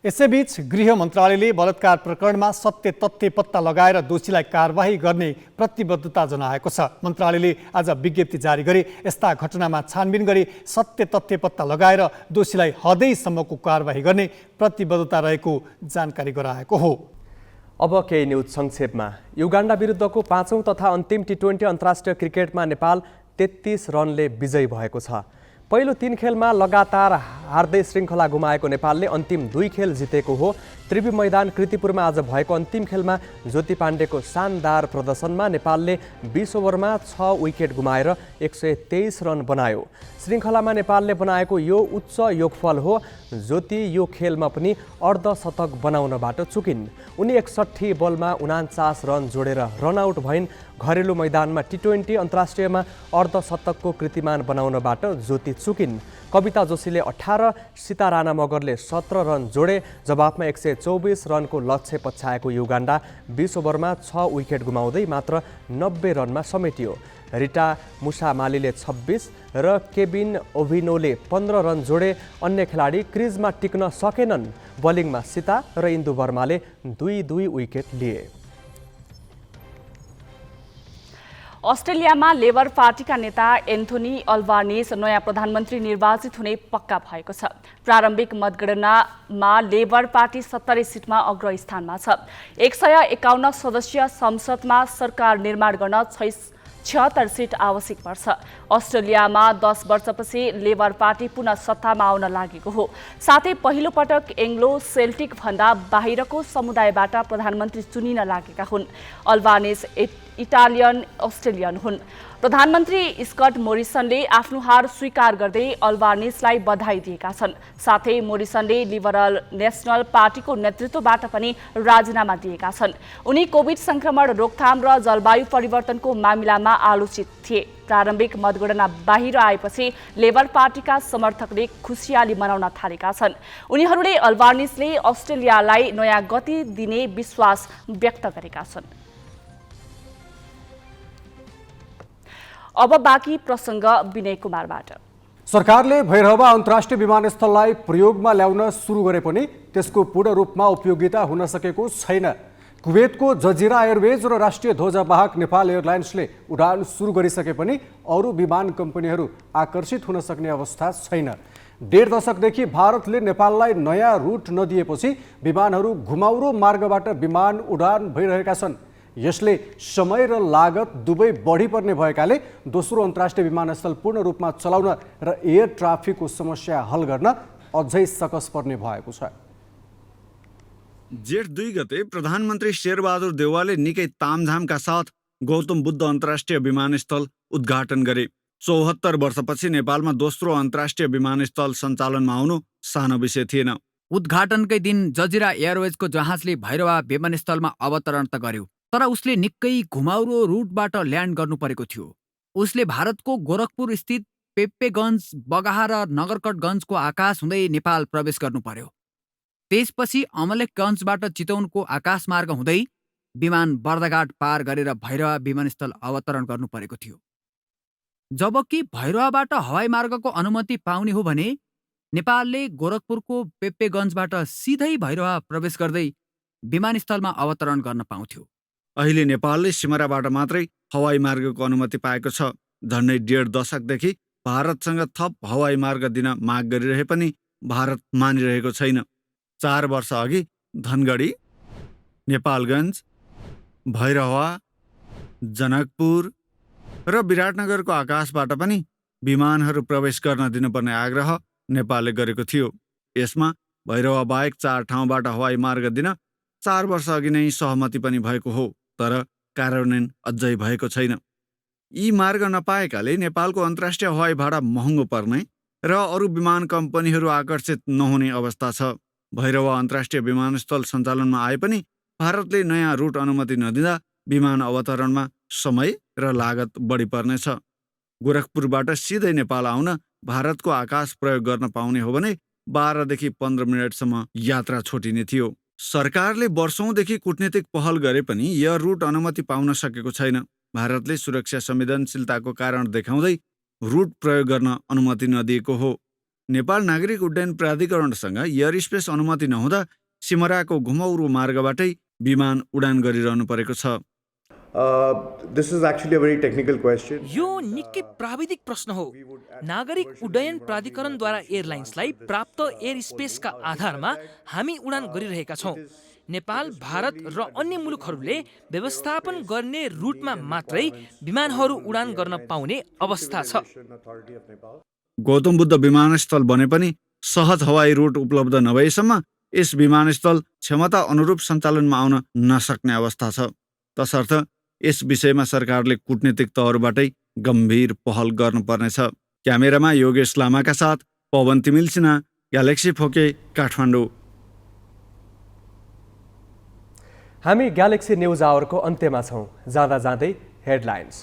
यसैबीच गृह मन्त्रालयले बलात्कार प्रकरणमा सत्य तथ्य पत्ता लगाएर दोषीलाई कारबाही गर्ने प्रतिबद्धता जनाएको छ। मन्त्रालयले आज विज्ञप्ति जारी गरी यस्ता घटनामा छानबिन गरी सत्य तथ्य पत्ता लगाएर दोषीलाई हदैसम्मको कारबाही गर्ने प्रतिबद्धता रहेको जानकारी गराएको हो। अब केही न्युज संक्षेपमा। युगान्डा विरुद्धको 5औं तथा अन्तिम टी20 अन्तर्राष्ट्रिय क्रिकेटमा नेपाल 33 रनले विजयी भएको छ। पहिलो 3 खेलमा लगातार हार्दै श्रृङ्खला गुमाएको नेपालले अन्तिम 2 खेल जितेको हो। त्रिवी मैदान कृतिपुरमा आज भएको अन्तिम खेलमा ज्योति पाण्डेको शानदार प्रदर्शनमा नेपालले 20 ओभरमा 6 विकेट गुमाएर 123 रन बनायो। श्रृङ्खलामा नेपालले बनाएको यो उच्च योगफल हो। ज्योति यो खेलमा पनि अर्धशतक बनाउनबाट चुकिन्। उनी 61 बलमा 49 रन जोडेर रनआउट भइन्। घरेलु मैदानमा टी20 अन्तर्राष्ट्रियमा अर्धशतकको कृतिमान बनाउनबाट ज्योति चुकिन्। कविता जोशीले 18, सीता राणा मगरले 17 रन जोडे। जवाफमा 124 रनको लक्ष्य पछ्याएको युगान्डा 20 ओभरमा 6 विकेट गुमाउँदै मात्र 90 रनमा समेटियो। रिटा मुसामालीले 26 र केबिन ओभिनोले 15 रन जोडे। अन्य खेलाडी क्रिजमा टिक्न सकेनन्। बलिङमा सीता र इन्दु वर्माले 2-2 विकेट लिए। अस्ट्रेलियामा लेबर पार्टीका नेता एन्थोनी अल्बानीज नयाँ प्रधानमन्त्री निर्वाचित हुने पक्का भएको छ। प्रारम्भिक मतगणनामा लेबर पार्टी 70 सिटमा अग्र स्थानमा छ। 151 सदस्यीय संसदमा सरकार निर्माण गर्न 76 सिट आवश्यक पर्छ। अस्ट्रेलियामा 10 वर्षपछि लेबर पार्टी पुनः सत्तामा आउन लागेको हो। साथै पहिलो पटक एङ्ग्लो सेल्टिक भन्दा बाहिरको समुदायबाट प्रधानमन्त्री चुनिन लागेका हुन्। अल्बानीज इटालियन अस्ट्रेलियन हुन्। प्रधानमन्त्री स्कट मोरिसनले आफ्नो हार स्वीकार गर्दै अल्बानीजलाई बधाई दिएका छन्। साथै मोरिसनले लिबरल नेसनल पार्टीको नेतृत्वबाट पनि राजीनामा दिएका छन्। उनी कोभिड संक्रमण रोकथाम र जलवायु परिवर्तनको मामिलामा आलोचित थिए। प्रारम्भिक मतगणना बाहिर आएपछि लेबर पार्टीका समर्थकले खुसियाली मनाउन थालेका छन्। उनीहरूले अल्बानीजले अस्ट्रेलियालाई नयाँ गति दिने विश्वास व्यक्त गरेका छन्। अब बाँकी प्रसङ्ग विनय कुमारबाट। सरकारले भैरहवा अन्तर्राष्ट्रिय विमानस्थललाई प्रयोगमा ल्याउन सुरु गरे पनि त्यसको पूर्ण रूपमा उपयोगिता हुन सकेको छैन। कुवेतको जजिरा एयरवेज र राष्ट्रिय ध्वजवाहक नेपाल एयरलाइन्सले उडान सुरु गरिसके पनि अरू विमान कम्पनीहरू आकर्षित हुन सक्ने अवस्था छैन। 1.5 दशकदेखि भारतले नेपाललाई नयाँ रुट नदिएपछि विमानहरू घुमाउरो मार्गबाट विमान उडान भइरहेका छन्। यसले समय र लागत दुवै बढी पर्ने भएकाले दोस्रो अन्तर्राष्ट्रिय विमानस्थल पूर्ण रूपमा चलाउन र एयर ट्राफिकको समस्या हल गर्न अझै सकस पर्ने भएको छ। जेठ 2 गते प्रधानमन्त्री शेरबहादुर देउवाले निकै तामझामका साथ गौतम बुद्ध अन्तर्राष्ट्रिय विमानस्थल उद्घाटन गरे। 74 वर्षपछि नेपालमा दोस्रो अन्तर्राष्ट्रिय विमानस्थल सञ्चालनमा आउनु सानो विषय थिएन। उद्घाटनकै दिन जजिरा एयरवेजको जहाजले भैरवा विमानस्थलमा अवतरण त गर्यो, तर उसले निकै घुमाउरो रुटबाट ल्यान्ड गर्नु परेको थियो। उसले भारतको गोरखपुर स्थित पेप्पेगञ्ज, बगाहा र नगरकटगञ्जको आकाश हुँदै नेपाल प्रवेश गर्नु पर्यो। त्यसपछि अमलेखगञ्जबाट चितवनको आकाशमार्ग हुँदै विमान बर्दघाट पार गरेर भैरवा विमानस्थल अवतरण गर्नु परेको थियो। जबकि भैरवाबाट हवाई मार्गको अनुमति पाउने हो भने नेपालले गोरखपुरको पेप्पेगञ्जबाट सिधै भैरवा प्रवेश गर्दै विमानस्थलमा अवतरण गर्न पाउँथ्यो। अहिले नेपालले सिमराबाट मात्रै हवाई मार्गको अनुमति पाएको छ। झन्डै 1.5 दशकदेखि भारतसँग थप हवाई मार्ग दिन माग गरिरहे पनि भारत मानिरहेको छैन। 4 वर्ष अघि धनगढी, नेपालगञ्ज, भैरहवा, जनकपुर र विराटनगरको आकाशबाट पनि विमानहरू प्रवेश गर्न दिनुपर्ने आग्रह नेपालले गरेको थियो। यसमा भैरहवा बाहेक 4 ठाउँबाट हवाई मार्ग दिन 4 वर्ष अघि नै सहमति पनि भएको हो, तर कार्यान्वयन अझै भएको छैन। यी मार्ग नपाएकाले नेपालको अन्तर्राष्ट्रिय हवाई भाडा महँगो पर्ने र अरू विमान कम्पनीहरू आकर्षित नहुने अवस्था छ। भैरवा अन्तर्राष्ट्रिय विमानस्थल सञ्चालनमा आए पनि भारतले नयाँ रुट अनुमति नदिँदा विमान अवतरणमा समय र लागत बढी पर्नेछ। गोरखपुरबाट सिधै नेपाल आउन भारतको आकाश प्रयोग गर्न पाउने हो भने 12 देखि 15 मिनटसम्म यात्रा छोटिने थियो। सरकारले वर्षौंदेखि कूटनीतिक पहल गरे पनि एयर रुट अनुमति पाउन सकेको छैन। भारतले सुरक्षा संवेदनशीलताको कारण देखाउँदै रुट प्रयोग गर्न अनुमति नदिएको हो। नेपाल नागरिक उड्डयन प्राधिकरणसँग एयर स्पेस अनुमति नहुँदा सिमराको घुमाउरो मार्गबाटै विमान उडान गरिरहनु परेको छ। यो निकै प्राविधिक प्रश्न हो। नागरिक उड्डयन प्राधिकरणद्वारा एयरलाइन्सलाई प्राप्त एयर स्पेसका आधारमा हामी उडान गरिरहेका छौँ। नेपाल, भारत र अन्य मुलुकहरूले व्यवस्थापन गर्ने रुटमा मात्रै विमानहरू उडान गर्न पाउने अवस्था छ। गौतम बुद्ध विमानस्थल बने पनि सहज हवाई रुट उपलब्ध नभएसम्म यस विमानस्थल क्षमता अनुरूप सञ्चालनमा आउन नसक्ने अवस्था छ। तसर्थ यस विषयमा सरकारले कूटनीतिक तौरबाटै गम्भीर पहल गर्नुपर्नेछ। क्यामेरामा योगेश लामाका साथ पवन तिमिल सिन्हा, ग्यालेक्सी फोके, काठमाडौँ। हामी ग्यालेक्सी न्युज आवरको अन्त्यमा छौँ। जाँदा जाँदै हेडलाइन्स।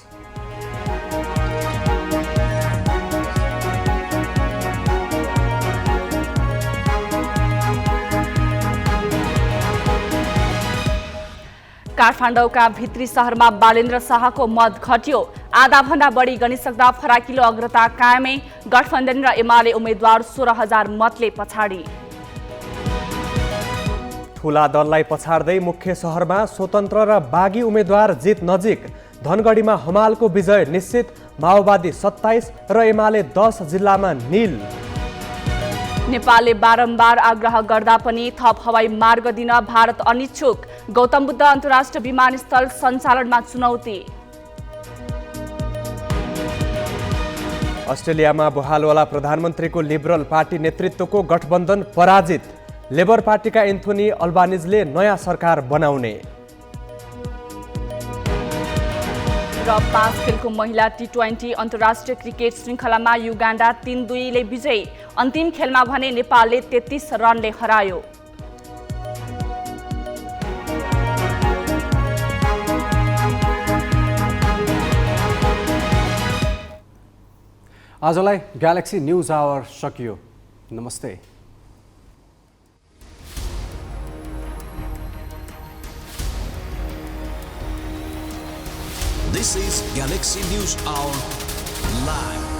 काठमाडौँका भित्री सहरमा बालेन्द्र शाहको मत घट्यो। आधाभन्दा बढी गनिसक्दा फराकिलो अग्रता कायमै। गठबन्धन र एमाले उम्मेद्वार 16,000 मतले पछाडि। ठुला दललाई पछाड्दै मुख्य सहरमा स्वतन्त्र र बागी उम्मेद्वार जित नजिक। धनगढीमा हमालको विजय निश्चित। माओवादी 27 र एमाले 10 जिल्लामा नील। नेपालले बारम्बार आग्रह गर्दा पनि थप हवाई मार्ग दिन भारत अनिच्छुक। गौतम बुद्ध अन्तर्राष्ट्रिय विमानस्थल सञ्चालनमा चुनौती। अस्ट्रेलियामा बहालवाला प्रधानमन्त्रीको लिबरल पार्टी नेतृत्वको गठबन्धन पराजित। लेबर पार्टीका एन्थोनी अल्बानिजले नयाँ सरकार बनाउने। र 5 खेलको महिला T20 अन्तर्राष्ट्रिय क्रिकेट श्रृङ्खलामा युगाण्डा 3-2 विजयी। अन्तिम खेलमा भने नेपालले 33 रनले हरायो। आजलाई ग्यालेक्सी न्युज आवर सकियो। नमस्ते। This is Galaxy News Hour Live.